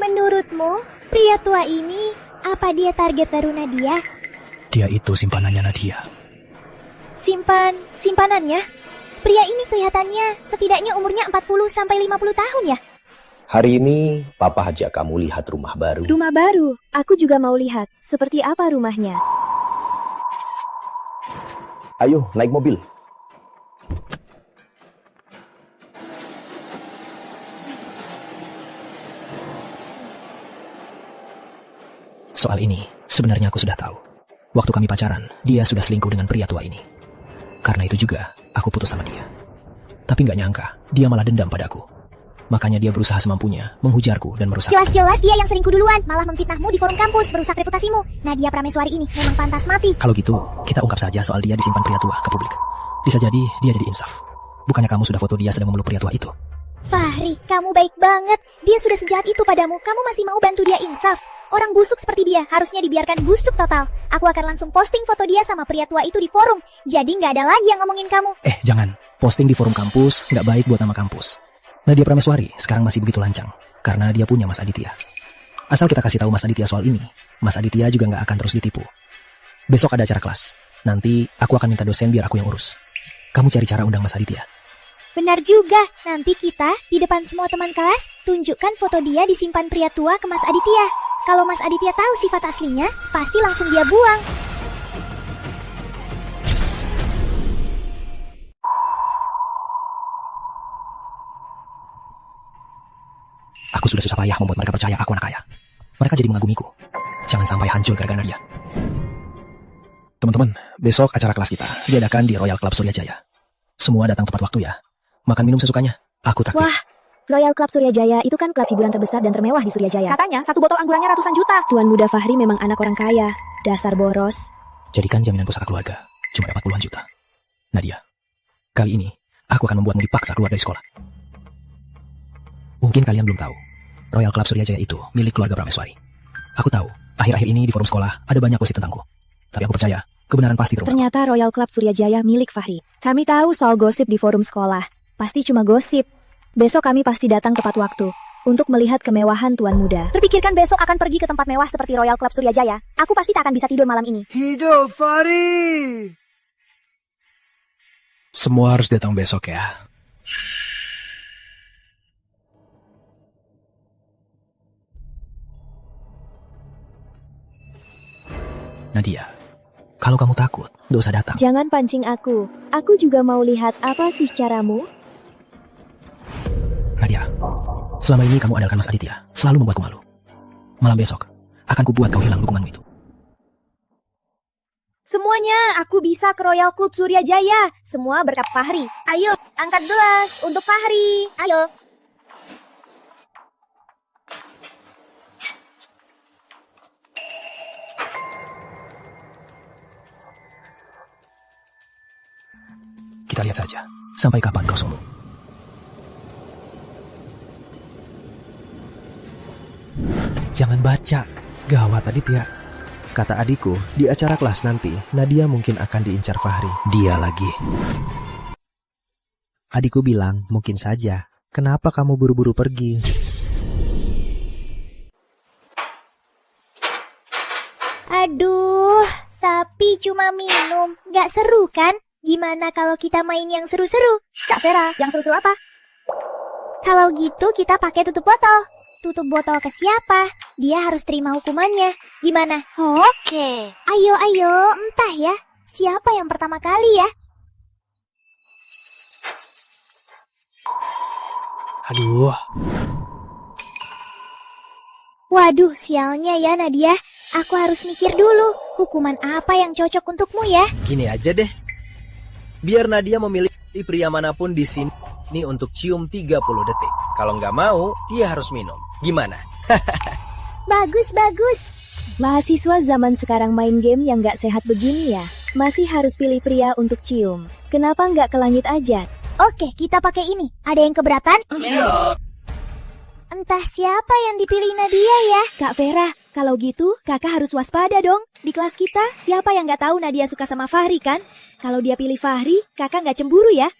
Menurutmu, pria tua ini, apa dia target baru Nadia? Dia itu simpanannya Nadia. Simpanannya? Pria ini kelihatannya setidaknya umurnya 40-50 tahun ya? Hari ini, Papa ajak kamu lihat rumah baru. Rumah baru? Aku juga mau lihat. Seperti apa rumahnya? Ayo, naik mobil. Soal ini, sebenarnya aku sudah tahu. Waktu kami pacaran, dia sudah selingkuh dengan pria tua ini. Karena itu juga, aku putus sama dia. Tapi nggak nyangka, dia malah dendam padaku. Makanya dia berusaha semampunya, menghujarku dan merusak. Jelas-jelas dia yang selingkuh duluan, malah memfitnahmu di forum kampus, merusak reputasimu. Nadia Prameswari ini memang pantas mati. Kalau gitu, kita ungkap saja soal dia disimpan pria tua ke publik. Bisa jadi dia jadi insaf. Bukannya kamu sudah foto dia sedang memeluk pria tua itu? Fahri, kamu baik banget. Dia sudah sejahat itu padamu, kamu masih mau bantu dia insaf. Orang busuk seperti dia harusnya dibiarkan busuk total. Aku akan langsung posting foto dia sama pria tua itu di forum. Jadi nggak ada lagi yang ngomongin kamu. Jangan. Posting di forum kampus nggak baik buat nama kampus. Nadia Prameswari sekarang masih begitu lancang karena dia punya Mas Aditya. Asal kita kasih tahu Mas Aditya soal ini, Mas Aditya juga nggak akan terus ditipu. Besok ada acara kelas. Nanti aku akan minta dosen biar aku yang urus. Kamu cari cara undang Mas Aditya. Benar juga, nanti kita di depan semua teman kelas tunjukkan foto dia disimpan pria tua ke Mas Aditya. Kalau Mas Aditya tahu sifat aslinya, pasti langsung dia buang. Aku sudah susah payah membuat mereka percaya aku anak kaya. Mereka jadi mengagumiku. Jangan sampai hancur gara-gara dia. Teman-teman, besok acara kelas kita diadakan di Royal Club Suryajaya. Semua datang tepat waktu ya. Makan minum sesukanya. Aku traktir. Wah, Royal Club Suryajaya itu kan klub hiburan terbesar dan termewah di Suryajaya. Katanya satu botol anggurannya ratusan juta. Tuan muda Fahri memang anak orang kaya. Dasar boros. Jadikan jaminan pusaka keluarga. Cuma dapat puluhan juta. Nadia, kali ini aku akan membuatmu dipaksa keluar dari sekolah. Mungkin kalian belum tahu, Royal Club Suryajaya itu milik keluarga Prameswari. Aku tahu, akhir-akhir ini di forum sekolah ada banyak gosip tentangku. Tapi aku percaya, kebenaran pasti terungkap. Ternyata Royal Club Suryajaya milik Fahri. Kami tahu soal gosip di forum sekolah. Pasti cuma gosip. Besok kami pasti datang tepat waktu untuk melihat kemewahan tuan muda. Terpikirkan besok akan pergi ke tempat mewah seperti Royal Club Suryajaya. Aku pasti tak akan bisa tidur malam ini. Hidup Fahri! Semua harus datang besok ya. Nadia, kalau kamu takut, gak usah datang. Jangan pancing aku. Aku juga mau lihat apa sih caramu. Nadia, selama ini kamu andalkan Mas Aditya, selalu membuatku malu. Malam besok, akan kubuat kau hilang dukunganmu itu. Semuanya, aku bisa ke Royal Club Suryajaya. Semua berkat Fahri. Ayo, angkat gelas untuk Fahri. Ayo. Kita lihat saja, sampai kapan kau sombong. Jangan baca, gawat Aditya. Kata adikku, di acara kelas nanti, Nadia mungkin akan diincar Fahri. Dia lagi. Adikku bilang, mungkin saja. Kenapa kamu buru-buru pergi? Aduh, tapi cuma minum, gak seru kan? Gimana kalau kita main yang seru-seru? Kak Vera, yang seru-seru apa? Kalau gitu kita pakai tutup botol. Tutup botol ke siapa? Dia harus terima hukumannya. Gimana? Oke. Ayo, entah ya. Siapa yang pertama kali ya? Aduh. Waduh, sialnya ya Nadia. Aku harus mikir dulu. Hukuman apa yang cocok untukmu ya? Gini aja deh. Biar Nadia memilih pria manapun di sini untuk cium 30 detik. Kalau nggak mau, dia harus minum. Gimana? Bagus. Mahasiswa zaman sekarang main game yang nggak sehat begini ya. Masih harus pilih pria untuk cium. Kenapa nggak ke langit aja? Oke, kita pakai ini. Ada yang keberatan? Entah siapa yang dipilih Nadia ya. Kak Vera, kalau gitu kakak harus waspada dong. Di kelas kita, siapa yang nggak tahu Nadia suka sama Fahri kan? Kalau dia pilih Fahri, kakak nggak cemburu ya?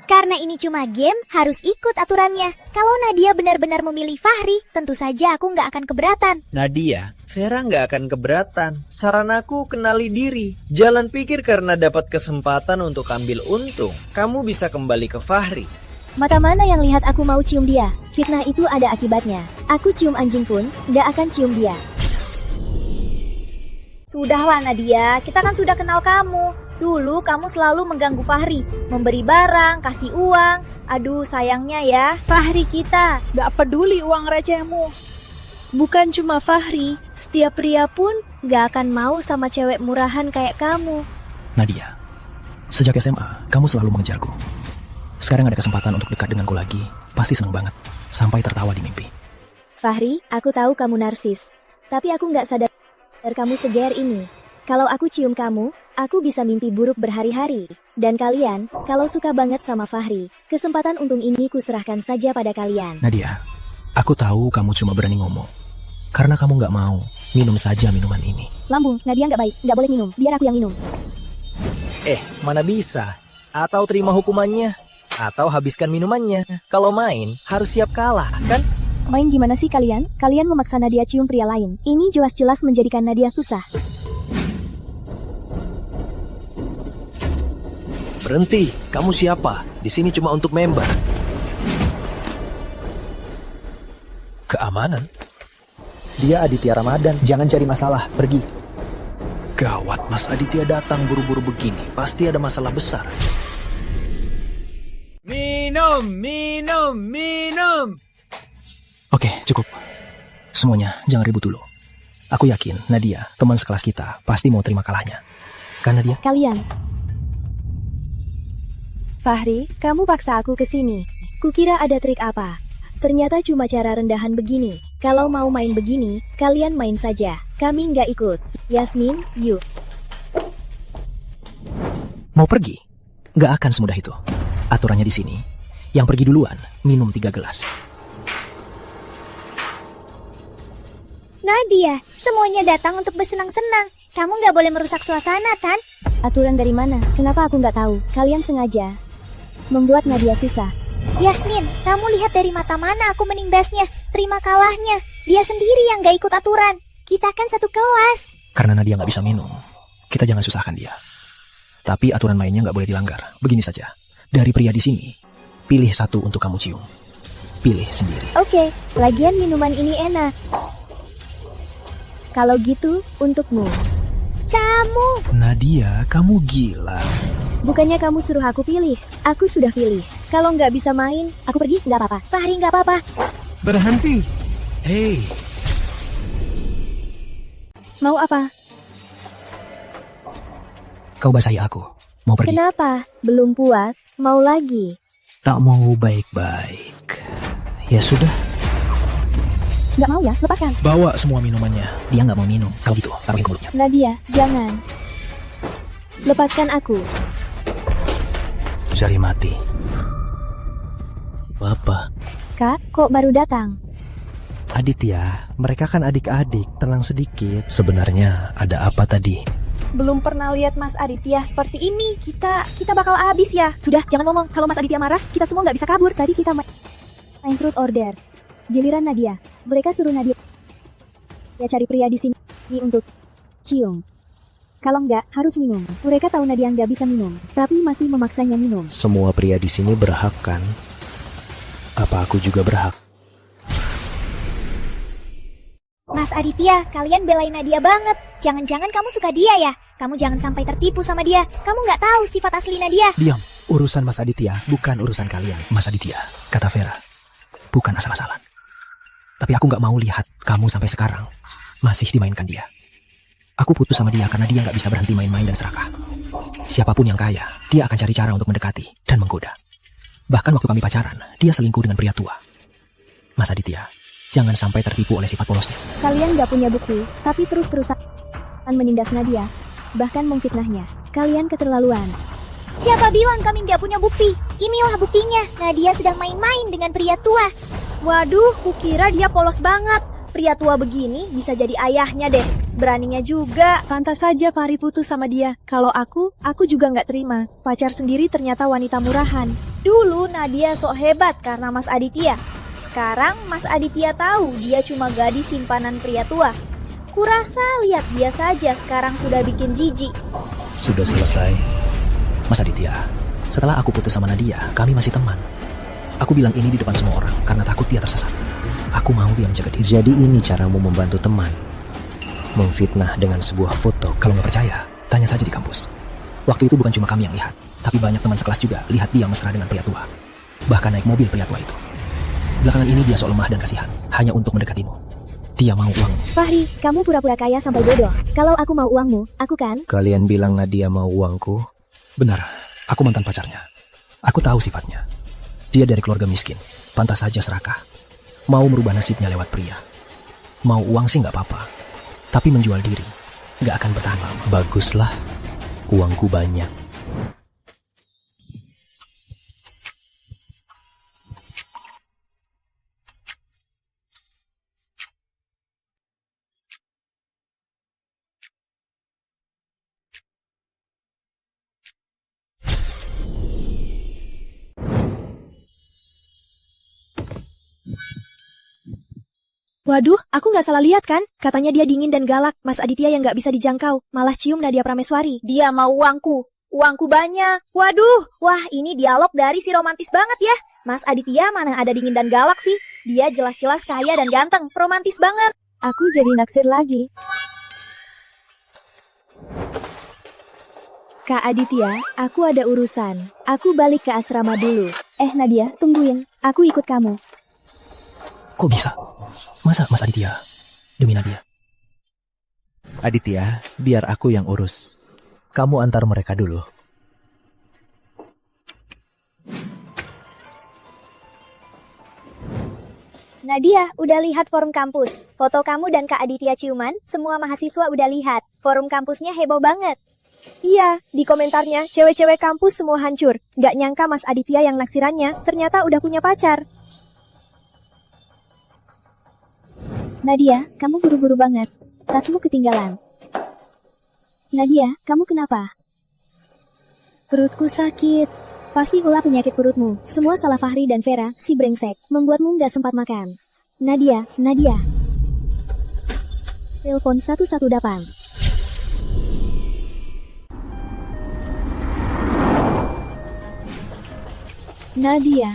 Karena ini cuma game, harus ikut aturannya. Kalau Nadia benar-benar memilih Fahri, tentu saja aku nggak akan keberatan. Nadia, Vera nggak akan keberatan. Saran aku kenali diri. Jalan pikir karena dapat kesempatan untuk ambil untung. Kamu bisa kembali ke Fahri. Mata mana yang lihat aku mau cium dia? Fitnah itu ada akibatnya. Aku cium anjing pun, nggak akan cium dia. Sudahlah Nadia, kita kan sudah kenal kamu. Dulu kamu selalu mengganggu Fahri, memberi barang, kasih uang. Aduh sayangnya ya. Fahri kita, gak peduli uang recehmu. Bukan cuma Fahri, setiap pria pun gak akan mau sama cewek murahan kayak kamu. Nadia, sejak SMA, kamu selalu mengejarku. Sekarang ada kesempatan untuk dekat denganku lagi. Pasti senang banget, sampai tertawa di mimpi. Fahri, aku tahu kamu narsis. Tapi aku gak sadar kamu seger ini. Kalau aku cium kamu, aku bisa mimpi buruk berhari-hari. Dan kalian, kalau suka banget sama Fahri, kesempatan untung ini kuserahkan saja pada kalian. Nadia, aku tahu kamu cuma berani ngomong. Karena kamu gak mau, minum saja minuman ini. Lambung, Nadia nggak baik, nggak boleh minum. Biar aku yang minum. Mana bisa? Atau terima hukumannya. Atau habiskan minumannya. Kalau main, harus siap kalah, kan? Main gimana sih kalian? Kalian memaksa Nadia cium pria lain. Ini jelas-jelas menjadikan Nadia susah. Berhenti, kamu siapa? Di sini cuma untuk member. Keamanan? Dia Aditya Ramadan, jangan cari masalah, pergi. Gawat, Mas Aditya datang buru-buru begini, pasti ada masalah besar. Minum, minum, minum. Oke, cukup. Semuanya, jangan ribut dulu. Aku yakin Nadia, teman sekelas kita, pasti mau terima kalahnya. Kan Nadia? Kalian. Fahri, kamu paksa aku ke sini. Kukira ada trik apa. Ternyata cuma cara rendahan begini. Kalau mau main begini, kalian main saja. Kami nggak ikut. Yasmin, yuk. Mau pergi? Nggak akan semudah itu. Aturannya di sini. Yang pergi duluan, minum 3 gelas. Nadia, semuanya datang untuk bersenang-senang. Kamu nggak boleh merusak suasana, kan? Aturan dari mana? Kenapa aku nggak tahu? Kalian sengaja membuat Nadia susah. Yasmin, kamu lihat dari mata mana aku menimbasnya. Terima kalahnya. Dia sendiri yang nggak ikut aturan. Kita kan satu kelas. Karena Nadia nggak bisa minum, kita jangan susahkan dia. Tapi aturan mainnya nggak boleh dilanggar. Begini saja, dari pria di sini, pilih satu untuk kamu cium. Pilih sendiri. Oke, lagian minuman ini enak. Kalau gitu, untukmu. Kamu. Nadia, kamu gila. Bukannya kamu suruh aku pilih. Aku sudah pilih. Kalau nggak bisa main, aku pergi, nggak apa-apa. Fahri, nggak apa-apa. Berhenti. Hei, Mau apa? kau basahi aku. Mau pergi? Kenapa? Belum puas? Mau lagi? Tak mau baik-baik. Ya sudah, Nggak mau ya? Lepaskan. bawa semua minumannya. Dia nggak mau minum. Kalau gitu, taruhin ke mulutnya. Nadia, jangan. Lepaskan aku. Jari mati. Bapak. Kak, kok baru datang? Aditya, mereka kan adik-adik, tenang sedikit. Sebenarnya ada apa tadi? Belum pernah lihat Mas Aditya seperti ini. Kita bakal habis ya. Sudah, jangan ngomong. Kalau Mas Aditya marah, kita semua nggak bisa kabur. Tadi kita Main truth order. Giliran Nadia. Mereka suruh Nadia cari pria di sini untuk cium. Kalau nggak, harus minum. Mereka tahu Nadia nggak bisa minum, tapi masih memaksanya minum. Semua pria di sini berhak kan? Apa aku juga berhak? Mas Aditya, kalian belain Nadia banget. Jangan-jangan kamu suka dia ya? Kamu jangan sampai tertipu sama dia. Kamu nggak tahu sifat asli Nadia. Diam, urusan Mas Aditya bukan urusan kalian. Mas Aditya, kata Vera, bukan asal-asalan. Tapi aku nggak mau lihat kamu sampai sekarang masih dimainkan dia. Aku putus sama dia karena dia nggak bisa berhenti main-main dan serakah. Siapapun yang kaya, dia akan cari cara untuk mendekati dan menggoda. Bahkan waktu kami pacaran, dia selingkuh dengan pria tua. Mas Aditya, jangan sampai tertipu oleh sifat polosnya. Kalian nggak punya bukti, tapi terus-terusan menindas Nadia, bahkan memfitnahnya. Kalian keterlaluan. Siapa bilang kami nggak punya bukti? Inilah buktinya. Nadia sedang main-main dengan pria tua. Waduh, kukira dia polos banget. Pria tua begini bisa jadi ayahnya deh. Beraninya juga. Pantas saja Fahri putus sama dia. Kalau aku juga nggak terima. Pacar sendiri ternyata wanita murahan. Dulu Nadia sok hebat karena Mas Aditya. Sekarang Mas Aditya tahu dia cuma gadis simpanan pria tua. Kurasa lihat dia saja sekarang sudah bikin jijik. Sudah selesai. Mas Aditya, setelah aku putus sama Nadia, kami masih teman. Aku bilang ini di depan semua orang karena takut dia tersesat. Aku mau dia menjaga diri. Jadi ini caramu membantu teman. Memfitnah dengan sebuah foto. Kalau nggak percaya, tanya saja di kampus. Waktu itu bukan cuma kami yang lihat, tapi banyak teman sekelas juga lihat dia mesra dengan pria tua. Bahkan naik mobil pria tua itu. Belakangan ini dia sok lemah dan kasihan, hanya untuk mendekatimu. Dia mau uang. Fahri, kamu pura-pura kaya sampai bodoh. Kalau aku mau uangmu, aku kan? Kalian bilang Nadia mau uangku? Benar, aku mantan pacarnya. Aku tahu sifatnya. Dia dari keluarga miskin, pantas saja serakah. Mau merubah nasibnya lewat pria. Mau uang sih nggak apa-apa, tapi menjual diri nggak akan bertahan lama. Baguslah, uangku banyak. Waduh, aku nggak salah lihat kan? Katanya dia dingin dan galak, Mas Aditya yang nggak bisa dijangkau, malah cium Nadia Prameswari. Dia mau uangku. Uangku banyak. Waduh, wah ini dialog dari si romantis banget ya. Mas Aditya mana ada dingin dan galak sih? Dia jelas-jelas kaya dan ganteng, romantis banget. Aku jadi naksir lagi. Kak Aditya, aku ada urusan. Aku balik ke asrama dulu. Nadia, tungguin. Aku ikut kamu. Kok bisa? Masa Mas Aditya? Demi Nadia. Aditya, biar aku yang urus. Kamu antar mereka dulu. Nadia, udah lihat forum kampus. Foto kamu dan Kak Aditya ciuman, semua mahasiswa udah lihat. Forum kampusnya heboh banget. Iya, di komentarnya cewek-cewek kampus semua hancur. Nggak nyangka Mas Aditya yang naksirannya ternyata udah punya pacar. Nadia, kamu buru-buru banget. Tasmu ketinggalan. Nadia, kamu kenapa? Perutku sakit. Pasti ulah penyakit perutmu. Semua salah Fahri dan Vera, si brengsek. Membuatmu nggak sempat makan. Nadia. Telepon 118. Nadia.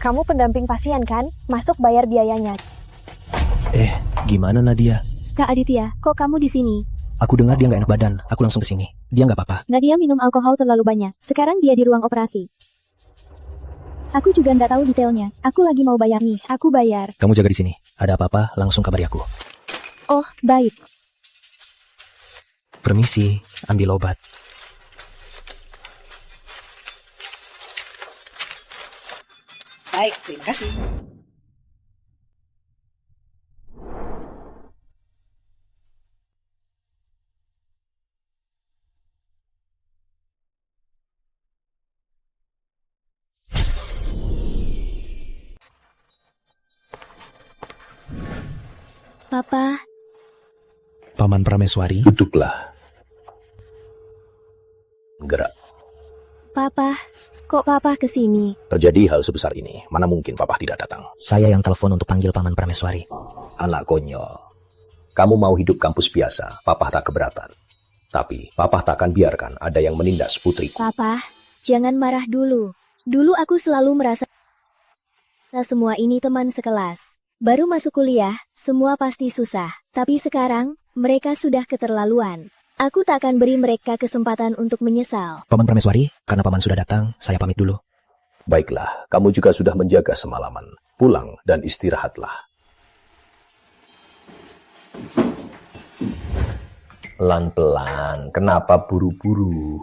Kamu pendamping pasien kan? Masuk bayar biayanya. Gimana Nadia? Kak Aditya, kok kamu di sini? Aku dengar dia nggak enak badan. Aku langsung ke sini. Dia nggak apa-apa. Nadia minum alkohol terlalu banyak. Sekarang dia di ruang operasi. Aku juga nggak tahu detailnya. Aku lagi mau bayar nih. Aku bayar. Kamu jaga di sini. Ada apa-apa, langsung kabari aku. Oh, baik. Permisi, ambil obat. Baik, terima kasih. Papa. Paman Prameswari. Duduklah. Gerak. Papa, kok Papa kesini? Terjadi hal sebesar ini, mana mungkin Papa tidak datang? Saya yang telepon untuk panggil Paman Prameswari. Anak konyol. Kamu mau hidup kampus biasa, Papa tak keberatan. Tapi Papa tak akan biarkan ada yang menindas putriku. Papa, jangan marah dulu. Dulu aku selalu merasa semua ini teman sekelas. Baru masuk kuliah, semua pasti susah. Tapi sekarang, mereka sudah keterlaluan. Aku tak akan beri mereka kesempatan untuk menyesal. Paman Prameswari, karena Paman sudah datang, saya pamit dulu. Baiklah, kamu juga sudah menjaga semalaman. Pulang dan istirahatlah. Pelan-pelan, kenapa buru-buru?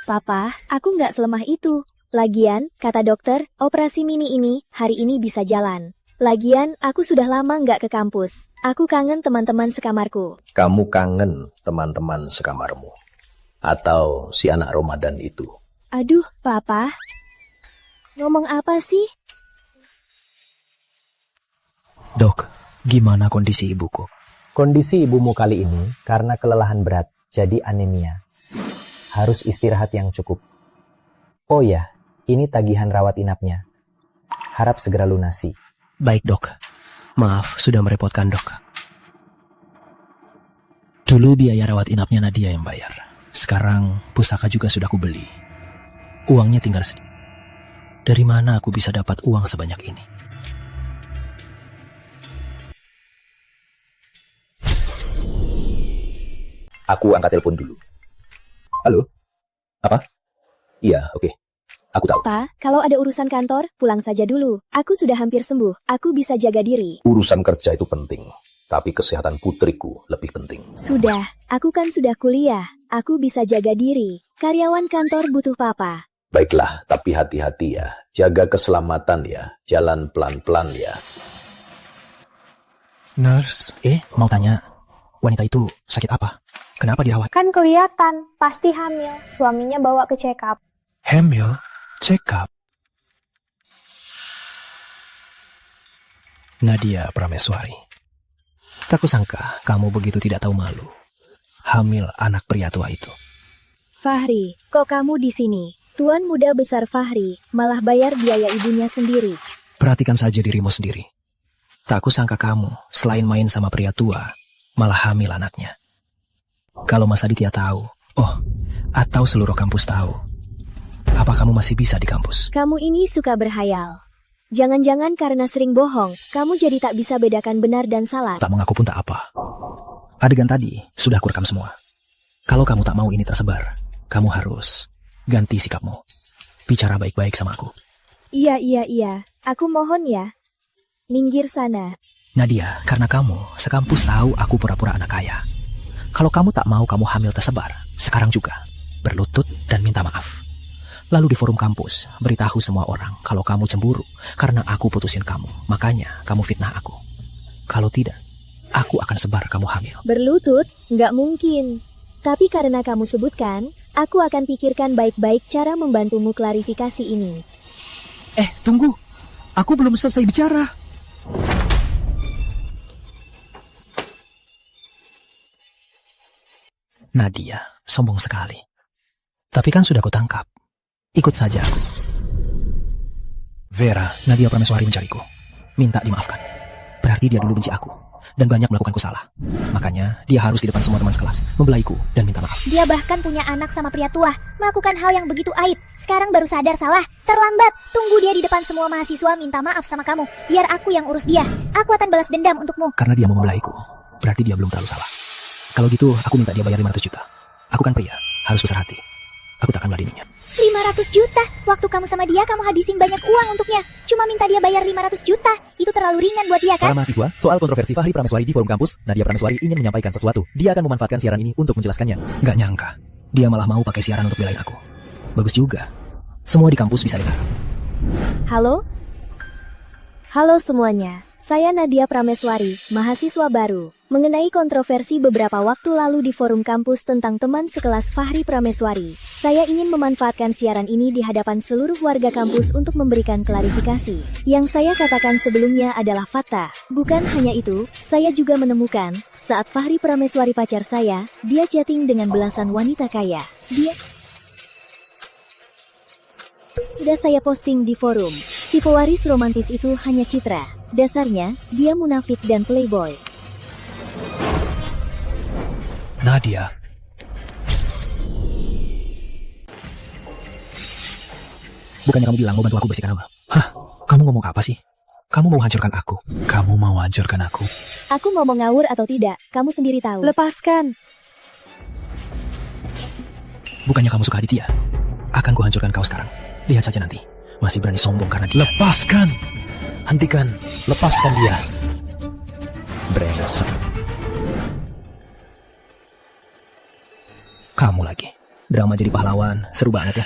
Papa, aku nggak selemah itu. Lagian, kata dokter, operasi mini ini hari ini bisa jalan. Lagian, aku sudah lama nggak ke kampus. Aku kangen teman-teman sekamarku. Kamu kangen teman-teman sekamarmu? Atau si anak Ramadan itu? Aduh, Papa. Ngomong apa sih? Dok, gimana kondisi ibuku? Kondisi ibumu kali ini karena kelelahan berat, jadi anemia. Harus istirahat yang cukup. Oh ya, ini tagihan rawat inapnya. Harap segera lunasi. Baik dok, maaf sudah merepotkan dok. Dulu biaya rawat inapnya Nadia yang bayar. Sekarang pusaka juga sudah kubeli. Uangnya tinggal sedikit. Dari mana aku bisa dapat uang sebanyak ini? Aku angkat telepon dulu. Halo? Apa? Iya, oke. Aku tahu. Pak, kalau ada urusan kantor, pulang saja dulu. Aku sudah hampir sembuh. Aku bisa jaga diri. Urusan kerja itu penting, tapi kesehatan putriku lebih penting. Sudah, aku kan sudah kuliah. Aku bisa jaga diri. Karyawan kantor butuh papa. Baiklah, tapi hati-hati ya. Jaga keselamatan ya. Jalan pelan-pelan ya. Nurse, mau tanya, wanita itu sakit apa? Kenapa dirawat? Kan kelihatan, pasti hamil. Suaminya bawa ke check up. Hamil? Check up? Nadia Prameswari. Tak kusangka kamu begitu tidak tahu malu. Hamil anak pria tua itu. Fahri, kok kamu di sini? Tuan muda besar Fahri malah bayar biaya ibunya sendiri. Perhatikan saja dirimu sendiri. Tak kusangka kamu, selain main sama pria tua, malah hamil anaknya. Kalau Mas Aditya tahu, atau seluruh kampus tahu, apa kamu masih bisa di kampus? Kamu ini suka berhayal. Jangan-jangan karena sering bohong, kamu jadi tak bisa bedakan benar dan salah. Tak mengaku pun tak apa. Adegan tadi sudah kurekam semua. Kalau kamu tak mau ini tersebar, kamu harus ganti sikapmu. Bicara baik-baik sama aku. Iya. Aku mohon ya. Minggir sana. Nadia, karena kamu sekampus tahu aku pura-pura anak kaya. Kalau kamu tak mau kamu hamil tersebar, sekarang juga berlutut dan minta maaf. Lalu di forum kampus, beritahu semua orang kalau kamu cemburu karena aku putusin kamu. Makanya kamu fitnah aku. Kalau tidak, aku akan sebar kamu hamil. Berlutut? Nggak mungkin. Tapi karena kamu sebutkan, aku akan pikirkan baik-baik cara membantumu klarifikasi ini. Tunggu. Aku belum selesai bicara. Nadia, sombong sekali. Tapi kan sudah kutangkap. Ikut saja aku. Vera, Nadia Prameswari mencariku. Minta dimaafkan. Berarti dia dulu benci aku. Dan banyak melakukanku salah. Makanya dia harus di depan semua teman sekelas membelaiku dan minta maaf. Dia bahkan punya anak sama pria tua. Melakukan hal yang begitu aib. Sekarang baru sadar salah. Terlambat. Tunggu dia di depan semua mahasiswa minta maaf sama kamu. Biar aku yang urus dia. Aku akan balas dendam untukmu. Karena dia mau membelaiku. Berarti dia belum terlalu salah. Kalau gitu, aku minta dia bayar 500 juta. Aku kan pria, harus besar hati. Aku tak akan meladeninya. 500 juta? Waktu kamu sama dia, kamu habisin banyak uang untuknya. Cuma minta dia bayar 500 juta. Itu terlalu ringan buat dia kan? Para mahasiswa, soal kontroversi Fahri Prameswari di forum kampus, Nadia Prameswari ingin menyampaikan sesuatu. Dia akan memanfaatkan siaran ini untuk menjelaskannya. Gak nyangka, dia malah mau pakai siaran untuk belain aku. Bagus juga. Semua di kampus bisa dengar. Halo? Halo semuanya. Saya Nadia Prameswari, mahasiswa baru. Mengenai kontroversi beberapa waktu lalu di forum kampus tentang teman sekelas Fahri Prameswari, saya ingin memanfaatkan siaran ini di hadapan seluruh warga kampus untuk memberikan klarifikasi. Yang saya katakan sebelumnya adalah fakta. Bukan hanya itu, saya juga menemukan, saat Fahri Prameswari pacar saya, dia chatting dengan belasan wanita kaya. Sudah saya posting di forum. Si pewaris romantis itu hanya citra. Dasarnya, dia munafik dan playboy. Nadia. Bukannya kamu bilang mau bantu aku bersihkan nama? Kamu ngomong apa sih? Kamu mau hancurkan aku? Kamu mau hancurkan aku? Aku mau ngawur atau tidak, kamu sendiri tahu. Lepaskan. Bukannya kamu suka Aditya? Akan kuhancurkan kau sekarang. Lihat saja nanti. Masih berani sombong karena dia. Lepaskan! Hentikan! Lepaskan dia! Brengsek. Kamu lagi. Drama jadi pahlawan. Seru banget ya.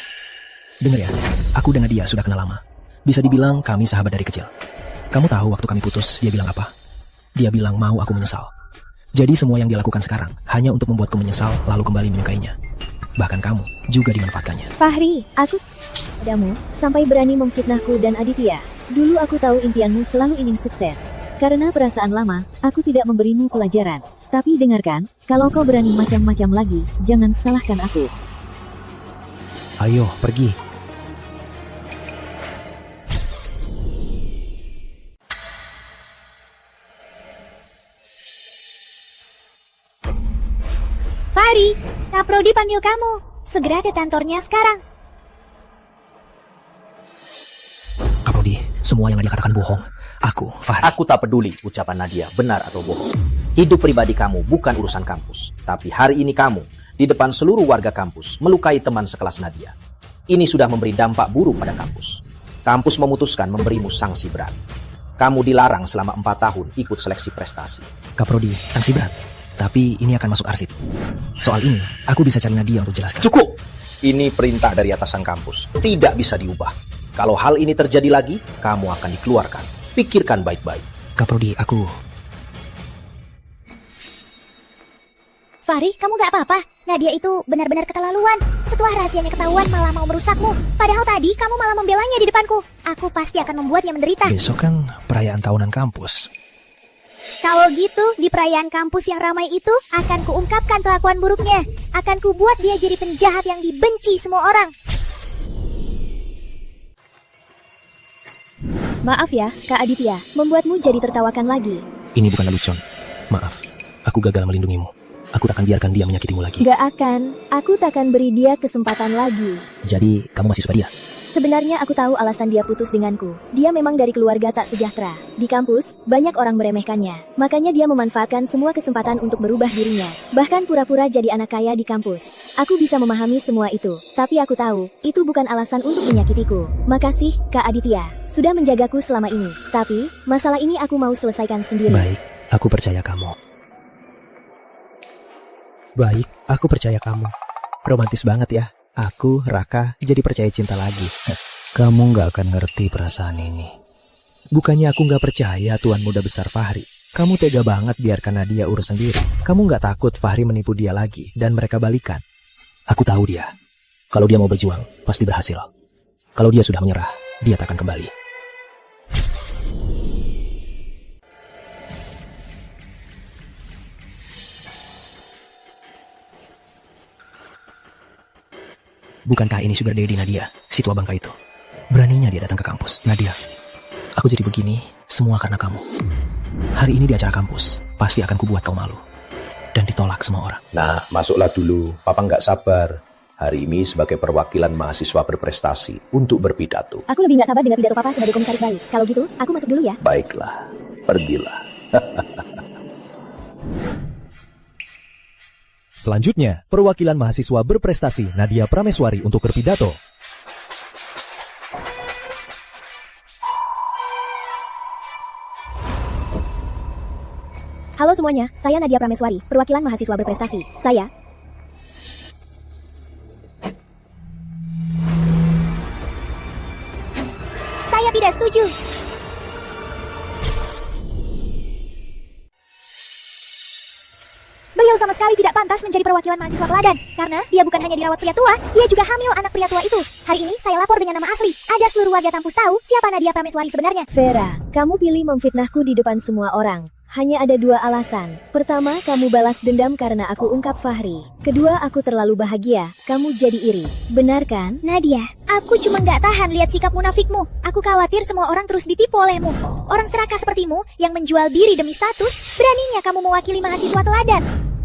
Dengar ya, aku dengan dia sudah kenal lama. Bisa dibilang kami sahabat dari kecil. Kamu tahu waktu kami putus, dia bilang apa? Dia bilang mau aku menyesal. Jadi semua yang dia lakukan sekarang hanya untuk membuatku menyesal lalu kembali menyukainya. Bahkan kamu juga dimanfaatkannya. Fahri, aku padamu sampai berani memfitnahku dan Aditya. Dulu aku tahu impianmu selalu ingin sukses. Karena perasaan lama, aku tidak memberimu pelajaran. Tapi dengarkan, kalau kau berani macam-macam lagi, jangan salahkan aku. Ayo, pergi. Fahri, Kak Prodi panggil kamu. Segera ke kantornya sekarang. Kak Prodi, semua yang Nadia katakan bohong. Aku, Fahri. Aku tak peduli ucapan Nadia benar atau bohong. Hidup pribadi kamu bukan urusan kampus. Tapi hari ini kamu, di depan seluruh warga kampus, melukai teman sekelas Nadia. Ini sudah memberi dampak buruk pada kampus. Kampus memutuskan memberimu sanksi berat. Kamu dilarang selama 4 tahun ikut seleksi prestasi. Kak Prodi, sanksi berat. Tapi ini akan masuk arsip. Soal ini, aku bisa cari Nadia untuk jelaskan. Cukup! Ini perintah dari atasan kampus. Tidak bisa diubah. Kalau hal ini terjadi lagi, kamu akan dikeluarkan. Pikirkan baik-baik. Kak Prodi, aku... Fahri, kamu gak apa-apa. Nadia itu benar-benar keterlaluan. Setelah rahasianya ketahuan malah mau merusakmu. Padahal tadi kamu malah membelanya di depanku. Aku pasti akan membuatnya menderita. Besok kan perayaan tahunan kampus. Kalau gitu, di perayaan kampus yang ramai itu, akan kuungkapkan kelakuan buruknya. Akan kubuat dia jadi penjahat yang dibenci semua orang. Maaf ya, Kak Aditya, membuatmu jadi tertawakan lagi. Ini bukan lelucon. Maaf, aku gagal melindungimu. Aku takkan biarkan dia menyakitimu lagi. Gak akan, aku takkan beri dia kesempatan lagi. Jadi, kamu masih suka dia? Sebenarnya aku tahu alasan dia putus denganku. Dia memang dari keluarga tak sejahtera. Di kampus, banyak orang meremehkannya. Makanya dia memanfaatkan semua kesempatan untuk merubah dirinya. Bahkan pura-pura jadi anak kaya di kampus. Aku bisa memahami semua itu. Tapi aku tahu, itu bukan alasan untuk menyakitiku. Makasih, Kak Aditya, sudah menjagaku selama ini. Tapi, masalah ini aku mau selesaikan sendiri. Baik, aku percaya kamu. Baik, aku percaya kamu. Romantis banget ya. Aku, Raka, jadi percaya cinta lagi. Kamu gak akan ngerti perasaan ini. Bukannya aku gak percaya Tuan Muda Besar Fahri. Kamu tega banget biarkan Nadia urus sendiri. Kamu gak takut Fahri menipu dia lagi dan mereka balikan? Aku tahu dia. Kalau dia mau berjuang, pasti berhasil. Kalau dia sudah menyerah, dia tak akan kembali. Bukankah ini sugar daddy Nadia, si tua bangka itu? Beraninya dia datang ke kampus. Nadia, aku jadi begini semua karena kamu. Hari ini di acara kampus, pasti akan kubuat kau malu. Dan ditolak semua orang. Nah, masuklah dulu. Papa nggak sabar. Hari ini sebagai perwakilan mahasiswa berprestasi untuk berpidato. Aku lebih nggak sabar dengar pidato Papa sebagai komisaris baru. Kalau gitu, aku masuk dulu ya. Baiklah, pergilah. Selanjutnya, perwakilan mahasiswa berprestasi Nadia Prameswari untuk berpidato. Halo semuanya, saya Nadia Prameswari, perwakilan mahasiswa berprestasi. Saya tidak setuju. Beliau sama sekali tidak pantas menjadi perwakilan mahasiswa teladan. Karena dia bukan hanya dirawat pria tua, dia juga hamil anak pria tua itu. Hari ini saya lapor dengan nama asli, agar seluruh warga kampus tahu siapa Nadia Prameswari sebenarnya. Vera, kamu pilih memfitnahku di depan semua orang. Hanya ada dua alasan. Pertama, kamu balas dendam karena aku ungkap Fahri. Kedua, aku terlalu bahagia. Kamu jadi iri. Benar kan? Nadia, aku cuma nggak tahan lihat sikap munafikmu. Aku khawatir semua orang terus ditipu olehmu. Orang serakah sepertimu yang menjual diri demi status, beraninya kamu mewakili mahasiswa teladan.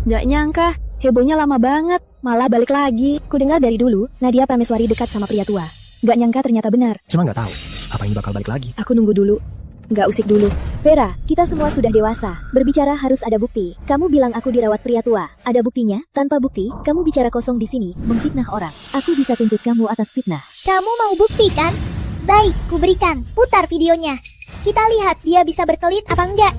Nggak nyangka, hebohnya lama banget. Malah balik lagi. Kudengar dari dulu, Nadia Prameswari dekat sama pria tua. Nggak nyangka ternyata benar. Cuma nggak tahu, apa ini bakal balik lagi? Aku nunggu dulu. Nggak usik dulu. Vera, kita semua sudah dewasa. Berbicara harus ada bukti. Kamu bilang aku dirawat pria tua. Ada buktinya? Tanpa bukti, kamu bicara kosong di sini, memfitnah orang. Aku bisa tuntut kamu atas fitnah. Kamu mau bukti kan? Baik, ku berikan. Putar videonya. Kita lihat dia bisa berkelit apa enggak.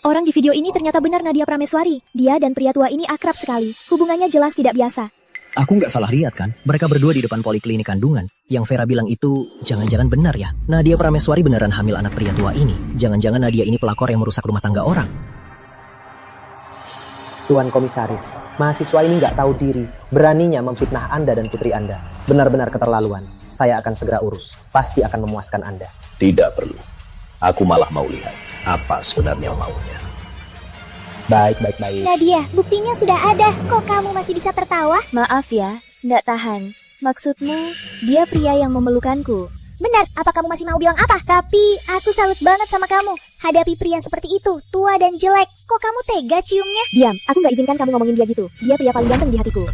Orang di video ini ternyata benar Nadia Prameswari. Dia dan pria tua ini akrab sekali. Hubungannya jelas tidak biasa. Aku nggak salah lihat kan? Mereka berdua di depan poliklinik kandungan. Yang Vera bilang itu jangan-jangan benar ya? Nadia Prameswari beneran hamil anak pria tua ini. Jangan-jangan Nadia ini pelakor yang merusak rumah tangga orang. Tuan Komisaris, mahasiswa ini nggak tahu diri. Beraninya memfitnah Anda dan putri Anda. Benar-benar keterlaluan. Saya akan segera urus. Pasti akan memuaskan Anda. Tidak perlu. Aku malah mau lihat apa sebenarnya maunya. Baik. Nadia, buktinya sudah ada. Kok kamu masih bisa tertawa? Maaf ya, nggak tahan. Maksudmu, dia pria yang memelukanku. Benar, apa kamu masih mau bilang apa? Tapi, aku salut banget sama kamu. Hadapi pria seperti itu, tua dan jelek. Kok kamu tega ciumnya? Diam, aku nggak izinkan kamu ngomongin dia gitu. Dia pria paling ganteng di hatiku.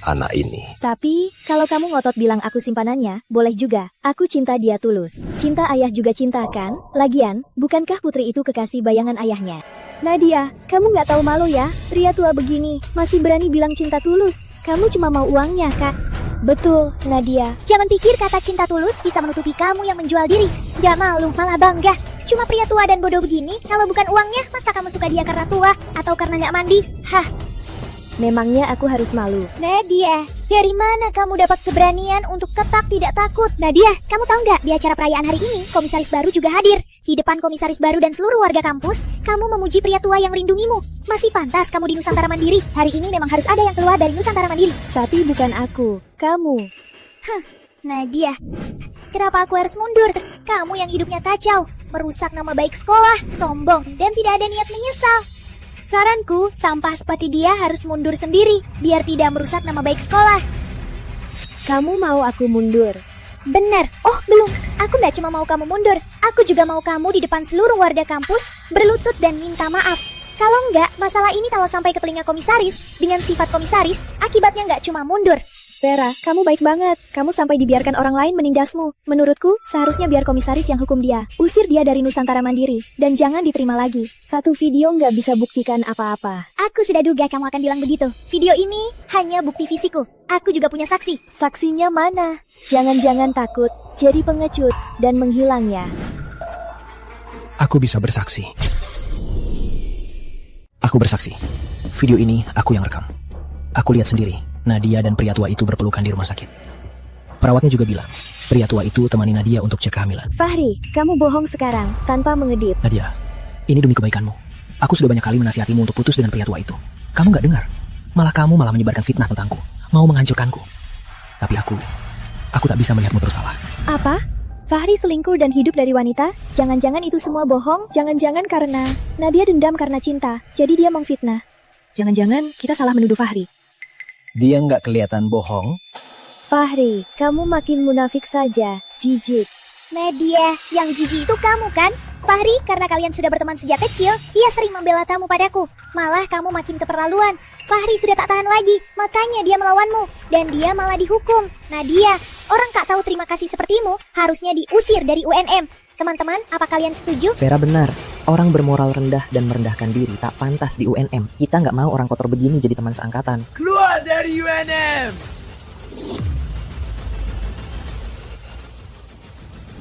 Anak ini. Tapi, kalau kamu ngotot bilang aku simpanannya, boleh juga. Aku cinta dia tulus. Cinta ayah juga cinta kan? Lagian, bukankah putri itu kekasih bayangan ayahnya? Nadia, kamu nggak tahu malu ya? Pria tua begini, masih berani bilang cinta tulus. Kamu cuma mau uangnya, Kak. Betul, Nadia. Jangan pikir kata cinta tulus bisa menutupi kamu yang menjual diri. Gak malu, malah bangga. Cuma pria tua dan bodoh begini, kalau bukan uangnya, masa kamu suka dia karena tua? Atau karena gak mandi? Hah? Memangnya aku harus malu? Nadia, dari mana kamu dapat keberanian untuk tetap tidak takut? Nadia, kamu tahu nggak di acara perayaan hari ini, komisaris baru juga hadir. Di depan komisaris baru dan seluruh warga kampus, kamu memuji pria tua yang melindungimu. Masih pantas kamu di Nusantara Mandiri. Hari ini memang harus ada yang keluar dari Nusantara Mandiri. Tapi bukan aku, kamu. Nadia, kenapa aku harus mundur? Kamu yang hidupnya kacau, merusak nama baik sekolah, sombong, dan tidak ada niat menyesal. Saranku, sampah seperti dia harus mundur sendiri, biar tidak merusak nama baik sekolah. Kamu mau aku mundur? Benar. Oh, belum. Aku nggak cuma mau kamu mundur, aku juga mau kamu di depan seluruh warga kampus berlutut dan minta maaf. Kalau enggak, masalah ini kalau sampai ke telinga komisaris, dengan sifat komisaris, akibatnya nggak cuma mundur. Vera, kamu baik banget. Kamu sampai dibiarkan orang lain menindasmu. Menurutku, seharusnya biar komisaris yang hukum dia. Usir dia dari Nusantara Mandiri. Dan jangan diterima lagi. Satu video nggak bisa buktikan apa-apa. Aku sudah duga kamu akan bilang begitu. Video ini hanya bukti fisikku. Aku juga punya saksi. Saksinya mana? Jangan-jangan takut, jadi pengecut, dan menghilang ya. Aku bisa bersaksi. Aku bersaksi. Video ini aku yang rekam. Aku lihat sendiri, Nadia dan pria tua itu berpelukan di rumah sakit. Perawatnya juga bilang, pria tua itu temani Nadia untuk cek kehamilan. Fahri, kamu bohong sekarang, tanpa mengedip. Nadia, ini demi kebaikanmu. Aku sudah banyak kali menasihatimu untuk putus dengan pria tua itu. Kamu gak dengar. Kamu malah menyebarkan fitnah tentangku. Mau menghancurkanku. Tapi aku tak bisa melihatmu terus salah. Apa? Fahri selingkuh dan hidup dari wanita? Jangan-jangan itu semua bohong? Jangan-jangan karena Nadia dendam karena cinta, jadi dia memfitnah. Jangan-jangan kita salah menuduh Fahri. Dia nggak kelihatan bohong. Fahri, kamu makin munafik saja, jijik. Nadia, yang jijik itu kamu kan? Fahri, karena kalian sudah berteman sejak kecil, ia sering membela tamu padaku. Malah kamu makin keterlaluan. Fahri sudah tak tahan lagi, makanya dia melawanmu. Dan dia malah dihukum. Nadia, orang tak tahu terima kasih sepertimu harusnya diusir dari UNM. Teman-teman, apa kalian setuju? Vera benar. Orang bermoral rendah dan merendahkan diri tak pantas di UNM. Kita nggak mau orang kotor begini jadi teman seangkatan. Keluar dari UNM!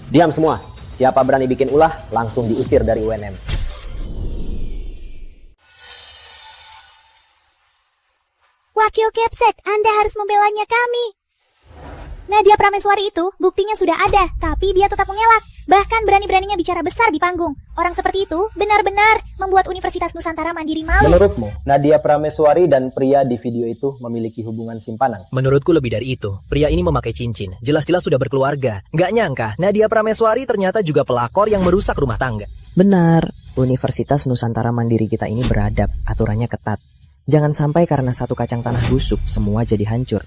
Diam semua. Siapa berani bikin ulah, langsung diusir dari UNM. Wakil Kepsek, Anda harus membelanya kami. Nadia Prameswari itu buktinya sudah ada, tapi dia tetap mengelak. Bahkan berani-beraninya bicara besar di panggung. Orang seperti itu benar-benar membuat Universitas Nusantara Mandiri malu. Menurutmu, Nadia Prameswari dan pria di video itu memiliki hubungan simpanan? Menurutku lebih dari itu. Pria ini memakai cincin. Jelas-jelas sudah berkeluarga. Nggak nyangka, Nadia Prameswari ternyata juga pelakor yang merusak rumah tangga. Benar. Universitas Nusantara Mandiri kita ini beradab. Aturannya ketat. Jangan sampai karena satu kacang tanah busuk, semua jadi hancur.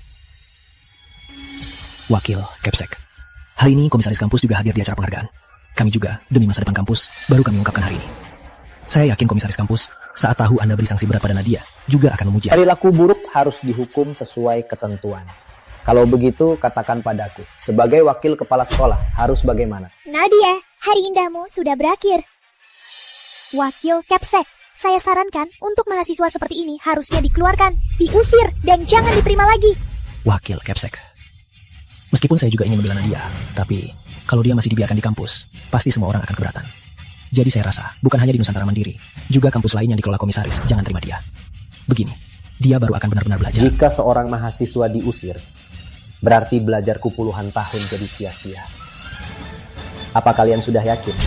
Wakil Kepsek. Hari ini komisaris kampus juga hadir di acara penghargaan. Kami juga, demi masa depan kampus, baru kami ungkapkan hari ini. Saya yakin komisaris kampus, saat tahu Anda beri sanksi berat pada Nadia, juga akan memuji. Perilaku buruk harus dihukum sesuai ketentuan. Kalau begitu, katakan padaku, sebagai wakil kepala sekolah, harus bagaimana? Nadia, hari indahmu sudah berakhir. Wakil Kepsek, saya sarankan untuk mahasiswa seperti ini harusnya dikeluarkan, diusir, dan jangan diterima lagi. Wakil Kepsek. Meskipun saya juga ingin membela Nadia, tapi kalau dia masih dibiarkan di kampus, pasti semua orang akan keberatan. Jadi saya rasa, bukan hanya di Nusantara Mandiri, juga kampus lain yang dikelola komisaris, jangan terima dia. Begini, dia baru akan benar-benar belajar. Jika seorang mahasiswa diusir, berarti belajarku puluhan tahun jadi sia-sia. Apa kalian sudah yakin?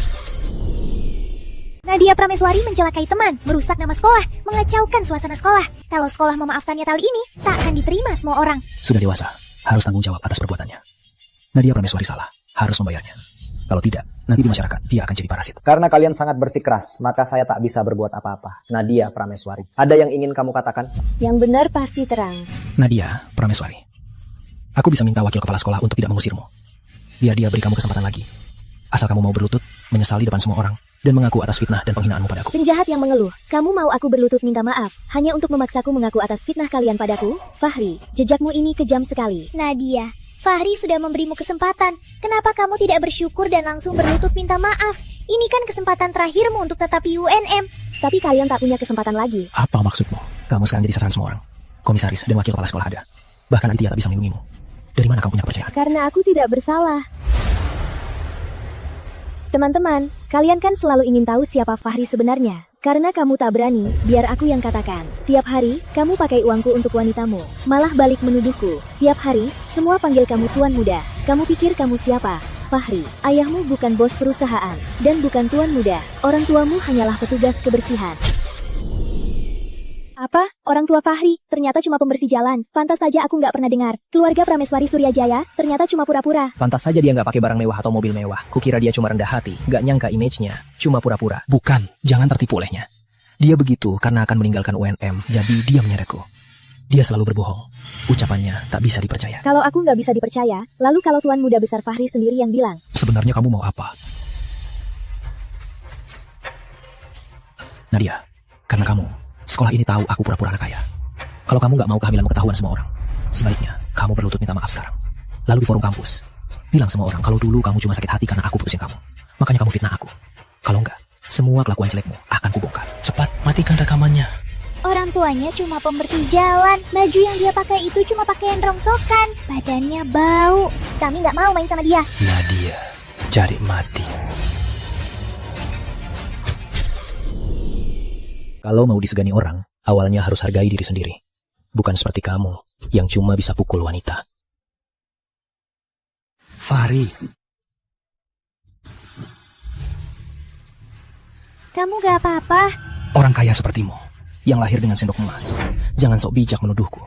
Nadia Prameswari mencelakai teman, merusak nama sekolah, mengacaukan suasana sekolah. Kalau sekolah memaafkannya kali ini, tak akan diterima semua orang. Sudah dewasa, harus tanggung jawab atas perbuatannya. Nadia Prameswari salah, harus membayarnya. Kalau tidak, nanti di masyarakat dia akan jadi parasit. Karena kalian sangat bersikeras, maka saya tak bisa berbuat apa-apa. Nadia Prameswari, ada yang ingin kamu katakan? Yang benar pasti terang. Nadia Prameswari, aku bisa minta wakil kepala sekolah untuk tidak mengusirmu. Biar dia beri kamu kesempatan lagi. Asal kamu mau berlutut, menyesal di depan semua orang, dan mengaku atas fitnah dan penghinaanmu padaku. Penjahat yang mengeluh, kamu mau aku berlutut minta maaf, hanya untuk memaksaku mengaku atas fitnah kalian padaku? Fahri, jejakmu ini kejam sekali. Nadia, Fahri sudah memberimu kesempatan. Kenapa kamu tidak bersyukur dan langsung berlutut minta maaf? Ini kan kesempatan terakhirmu untuk tetap di UNM. Tapi kalian tak punya kesempatan lagi. Apa maksudmu? Kamu sekarang jadi sasaran semua orang. Komisaris dan wakil kepala sekolah ada. Bahkan Antia tak bisa melindungimu. Dari mana kamu punya kepercayaan? Karena aku tidak bersalah. Teman-teman, kalian kan selalu ingin tahu siapa Fahri sebenarnya. Karena kamu tak berani, biar aku yang katakan. Tiap hari, kamu pakai uangku untuk wanitamu. Malah balik menuduhku. Tiap hari, semua panggil kamu tuan muda. Kamu pikir kamu siapa? Fahri, ayahmu bukan bos perusahaan. Dan bukan tuan muda. Orang tuamu hanyalah petugas kebersihan. Apa? Orang tua Fahri? Ternyata cuma pembersih jalan. Pantas saja aku nggak pernah dengar. Keluarga Prameswari Suryajaya, ternyata cuma pura-pura. Pantas saja dia nggak pakai barang mewah atau mobil mewah. Kukira dia cuma rendah hati. Nggak nyangka image-nya cuma pura-pura. Bukan, jangan tertipu olehnya. Dia begitu karena akan meninggalkan UNM, jadi dia menyeretku. Dia selalu berbohong. Ucapannya tak bisa dipercaya. Kalau aku nggak bisa dipercaya, lalu kalau Tuan Muda Besar Fahri sendiri yang bilang. Sebenarnya kamu mau apa? Nadia, karena kamu, sekolah ini tahu aku pura-pura anak kaya. Kalau kamu nggak mau kehamilanmu ketahuan semua orang, sebaiknya kamu berlutut minta maaf sekarang. Lalu di forum kampus, bilang semua orang kalau dulu kamu cuma sakit hati karena aku putusin kamu. Makanya kamu fitnah aku. Kalau enggak, semua kelakuan jelekmu akan kubongkar. Cepat, matikan rekamannya. Orang tuanya cuma pembersih jalan. Baju yang dia pakai itu cuma pakaian rongsokan. Badannya bau. Kami nggak mau main sama dia. Nadia, cari mati. Kalau mau disegani orang, awalnya harus hargai diri sendiri. Bukan seperti kamu, yang cuma bisa pukul wanita. Fahri. Kamu gak apa-apa? Orang kaya sepertimu, yang lahir dengan sendok emas, jangan sok bijak menuduhku.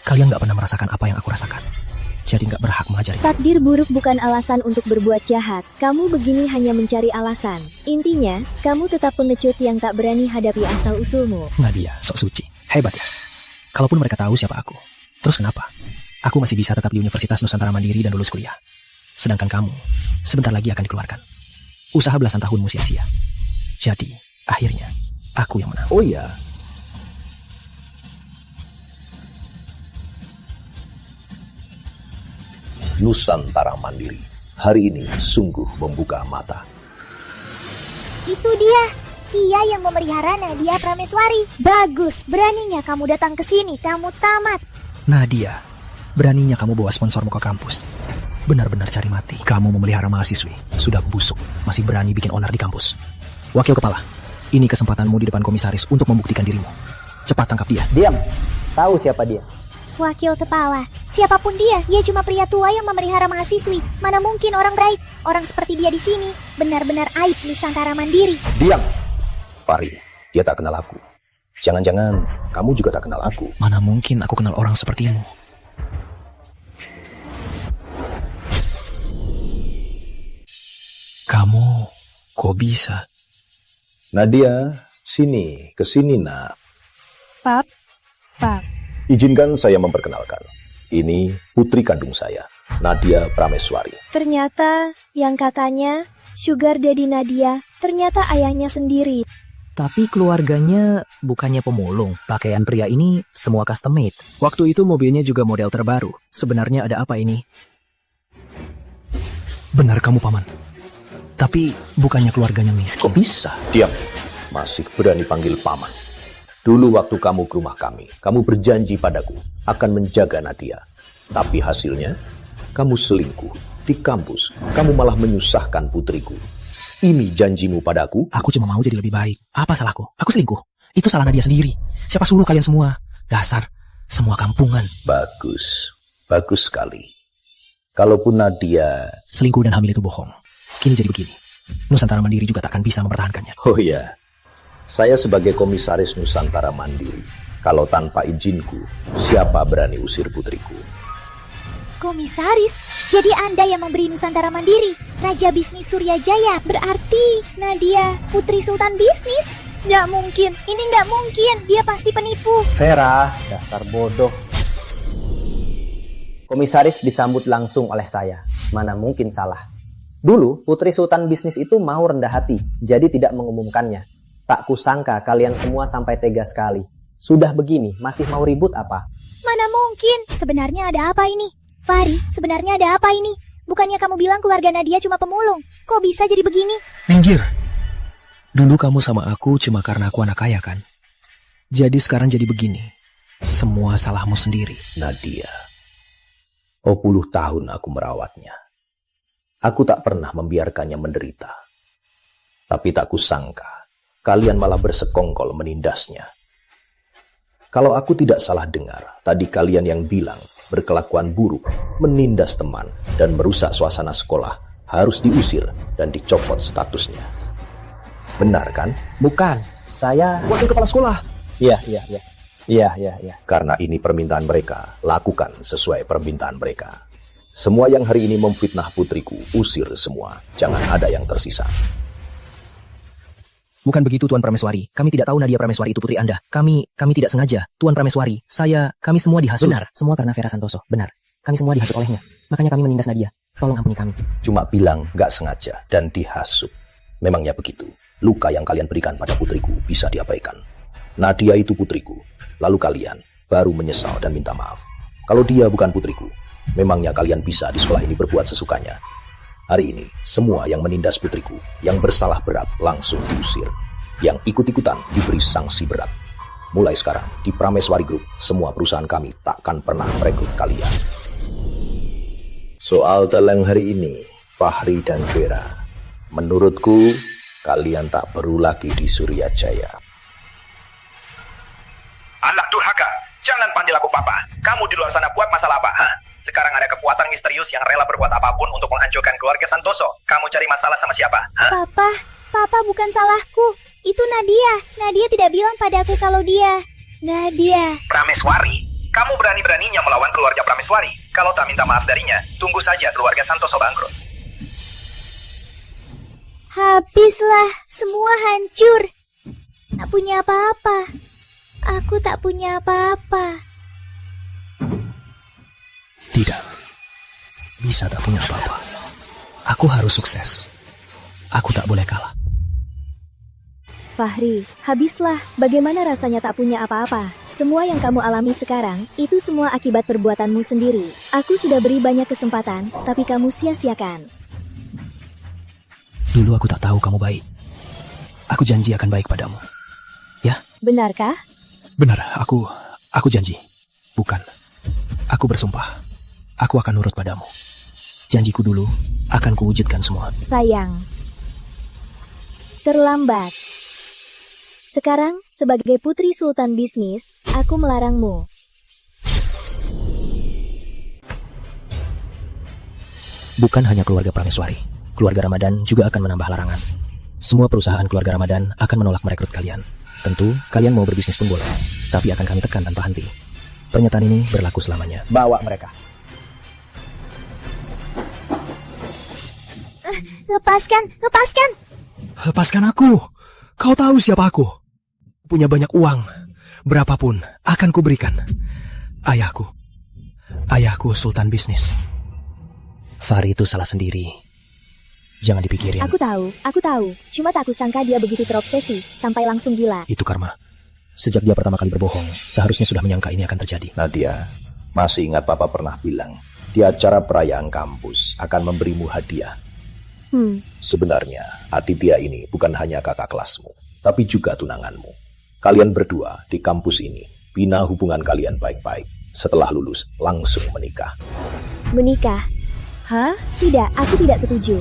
Kalian gak pernah merasakan apa yang aku rasakan, jadi gak berhak mengajari. Takdir buruk bukan alasan untuk berbuat jahat. Kamu begini hanya mencari alasan. Intinya, kamu tetap pengecut yang tak berani hadapi asal-usulmu. Nadia, sok suci. Hebat ya. Kalaupun mereka tahu siapa aku, terus kenapa? Aku masih bisa tetap di Universitas Nusantara Mandiri dan lulus kuliah. Sedangkan kamu, sebentar lagi akan dikeluarkan. Usaha belasan tahunmu sia-sia. Jadi, akhirnya, aku yang menang. Oh ya, Nusantara Mandiri hari ini sungguh membuka mata. Itu dia. Dia yang memelihara Nadia Prameswari. Bagus, beraninya kamu datang ke sini. Kamu tamat. Nadia, beraninya kamu bawa sponsormu ke kampus. Benar-benar cari mati. Kamu memelihara mahasiswi. Sudah busuk, masih berani bikin onar di kampus. Wakil kepala, ini kesempatanmu di depan komisaris untuk membuktikan dirimu. Cepat tangkap dia. Diam. Tahu siapa dia? Wakil kepala. Siapapun dia cuma pria tua yang memelihara mahasiswi. Mana mungkin orang baik. Orang seperti dia di sini benar-benar aib Nusantara Mandiri. Diam. Fahri, dia tak kenal aku. Jangan-jangan kamu juga tak kenal aku. Mana mungkin aku kenal orang sepertimu. Kamu kok bisa? Nadia, sini, kesini nak. Pap. Izinkan saya memperkenalkan. Ini putri kandung saya, Nadia Prameswari. Ternyata yang katanya Sugar Daddy Nadia, ternyata ayahnya sendiri. Tapi keluarganya bukannya pemulung. Pakaian pria ini semua custom made. Waktu itu mobilnya juga model terbaru. Sebenarnya ada apa ini? Benar kamu, Paman. Tapi bukannya keluarganya miskin. Kok bisa? Diam. Masih berani panggil paman. Dulu waktu kamu ke rumah kami, kamu berjanji padaku akan menjaga Nadia. Tapi hasilnya, kamu selingkuh di kampus. Kamu malah menyusahkan putriku. Ini janjimu padaku? Aku cuma mau jadi lebih baik. Apa salahku? Aku selingkuh. Itu salah Nadia sendiri. Siapa suruh kalian semua? Dasar semua kampungan. Bagus. Bagus sekali. Kalaupun Nadia selingkuh dan hamil itu bohong. Kini jadi begini. Nusantara Mandiri juga takkan bisa mempertahankannya. Oh iya. Saya sebagai komisaris Nusantara Mandiri, kalau tanpa izinku, siapa berani usir putriku? Komisaris? Jadi Anda yang memberi Nusantara Mandiri, Raja Bisnis Surya Jaya. Berarti Nadia Putri Sultan Bisnis? Nggak mungkin, ini nggak mungkin. Dia pasti penipu. Vera, dasar bodoh. Komisaris disambut langsung oleh saya. Mana mungkin salah. Dulu, Putri Sultan Bisnis itu mau rendah hati, jadi tidak mengumumkannya. Tak kusangka kalian semua sampai tega sekali. Sudah begini, masih mau ribut apa? Mana mungkin? Sebenarnya ada apa ini? Fahri, sebenarnya ada apa ini? Bukannya kamu bilang keluarga Nadia cuma pemulung. Kok bisa jadi begini? Minggir. Dulu kamu sama aku cuma karena aku anak kaya kan? Jadi sekarang jadi begini. Semua salahmu sendiri. Nadia, 20 tahun aku merawatnya. Aku tak pernah membiarkannya menderita. Tapi tak kusangka kalian malah bersekongkol menindasnya. Kalau aku tidak salah dengar, tadi kalian yang bilang berkelakuan buruk, menindas teman, dan merusak suasana sekolah harus diusir dan dicopot statusnya. Benar kan? Bukan, saya wakil kepala sekolah. Iya. Karena ini permintaan mereka, lakukan sesuai permintaan mereka. Semua yang hari ini memfitnah putriku, usir semua. Jangan ada yang tersisa. Bukan begitu, Tuan Prameswari. Kami tidak tahu Nadia Prameswari itu putri Anda. Kami tidak sengaja. Tuan Prameswari, kami semua dihasut. Benar, semua karena Vera Santoso. Benar, kami semua dihasut olehnya. Makanya kami menindas Nadia. Tolong ampuni kami. Cuma bilang nggak sengaja dan dihasut. Memangnya begitu. Luka yang kalian berikan pada putriku bisa diabaikan. Nadia itu putriku. Lalu kalian baru menyesal dan minta maaf. Kalau dia bukan putriku, memangnya kalian bisa di sekolah ini berbuat sesukanya. Hari ini, semua yang menindas putriku, yang bersalah berat langsung diusir. Yang ikut-ikutan diberi sanksi berat. Mulai sekarang, di Prameswari Group, semua perusahaan kami takkan pernah merekrut kalian. Soal talang hari ini, Fahri dan Vera, menurutku, kalian tak perlu lagi di Surya Jaya. Anak durhaka, jangan panggil aku papa. Kamu di luar sana buat masalah apa? Hah? Sekarang ada kekuatan misterius yang rela berbuat apapun untuk menghancurkan keluarga Santoso. Kamu cari masalah sama siapa? Hah? Papa bukan salahku. Itu Nadia. Nadia tidak bilang padaku kalau dia... Nadia. Prameswari, kamu berani-beraninya melawan keluarga Prameswari. Kalau tak minta maaf darinya, tunggu saja keluarga Santoso bangkrut. Habislah, semua hancur. Tak punya apa-apa. Aku tak punya apa-apa. Tidak. Bisa tak punya apa-apa. Aku harus sukses. Aku tak boleh kalah. Fahri, habislah. Bagaimana rasanya tak punya apa-apa? Semua yang kamu alami sekarang, itu semua akibat perbuatanmu sendiri. Aku sudah beri banyak kesempatan, tapi kamu sia-siakan. Dulu aku tak tahu kamu baik. Aku janji akan baik padamu. Ya? Benarkah? Benar, aku janji. Bukan. Aku bersumpah. Aku akan nurut padamu. Janjiku dulu akan kuwujudkan semua. Sayang. Terlambat. Sekarang, sebagai putri Sultan Bisnis, aku melarangmu. Bukan hanya keluarga Prameswari. Keluarga Ramadan juga akan menambah larangan. Semua perusahaan keluarga Ramadan akan menolak merekrut kalian. Tentu, kalian mau berbisnis pun boleh. Tapi akan kami tekan tanpa henti. Pernyataan ini berlaku selamanya. Bawa mereka. Lepaskan. Lepaskan aku. Kau tahu siapa aku. Punya banyak uang. Berapapun akan kuberikan. Ayahku Sultan Bisnis. Fahri itu salah sendiri. Jangan dipikirin. Aku tahu. Cuma tak kusangka dia begitu terobsesi, sampai langsung gila. Itu karma. Sejak dia pertama kali berbohong, seharusnya sudah menyangka ini akan terjadi. Nadia, masih ingat Papa pernah bilang, di acara perayaan kampus akan memberimu hadiah. Sebenarnya, Aditya ini bukan hanya kakak kelasmu, tapi juga tunanganmu. Kalian berdua di kampus ini, bina hubungan kalian baik-baik. Setelah lulus, langsung menikah. Menikah? Hah? Tidak, aku tidak setuju.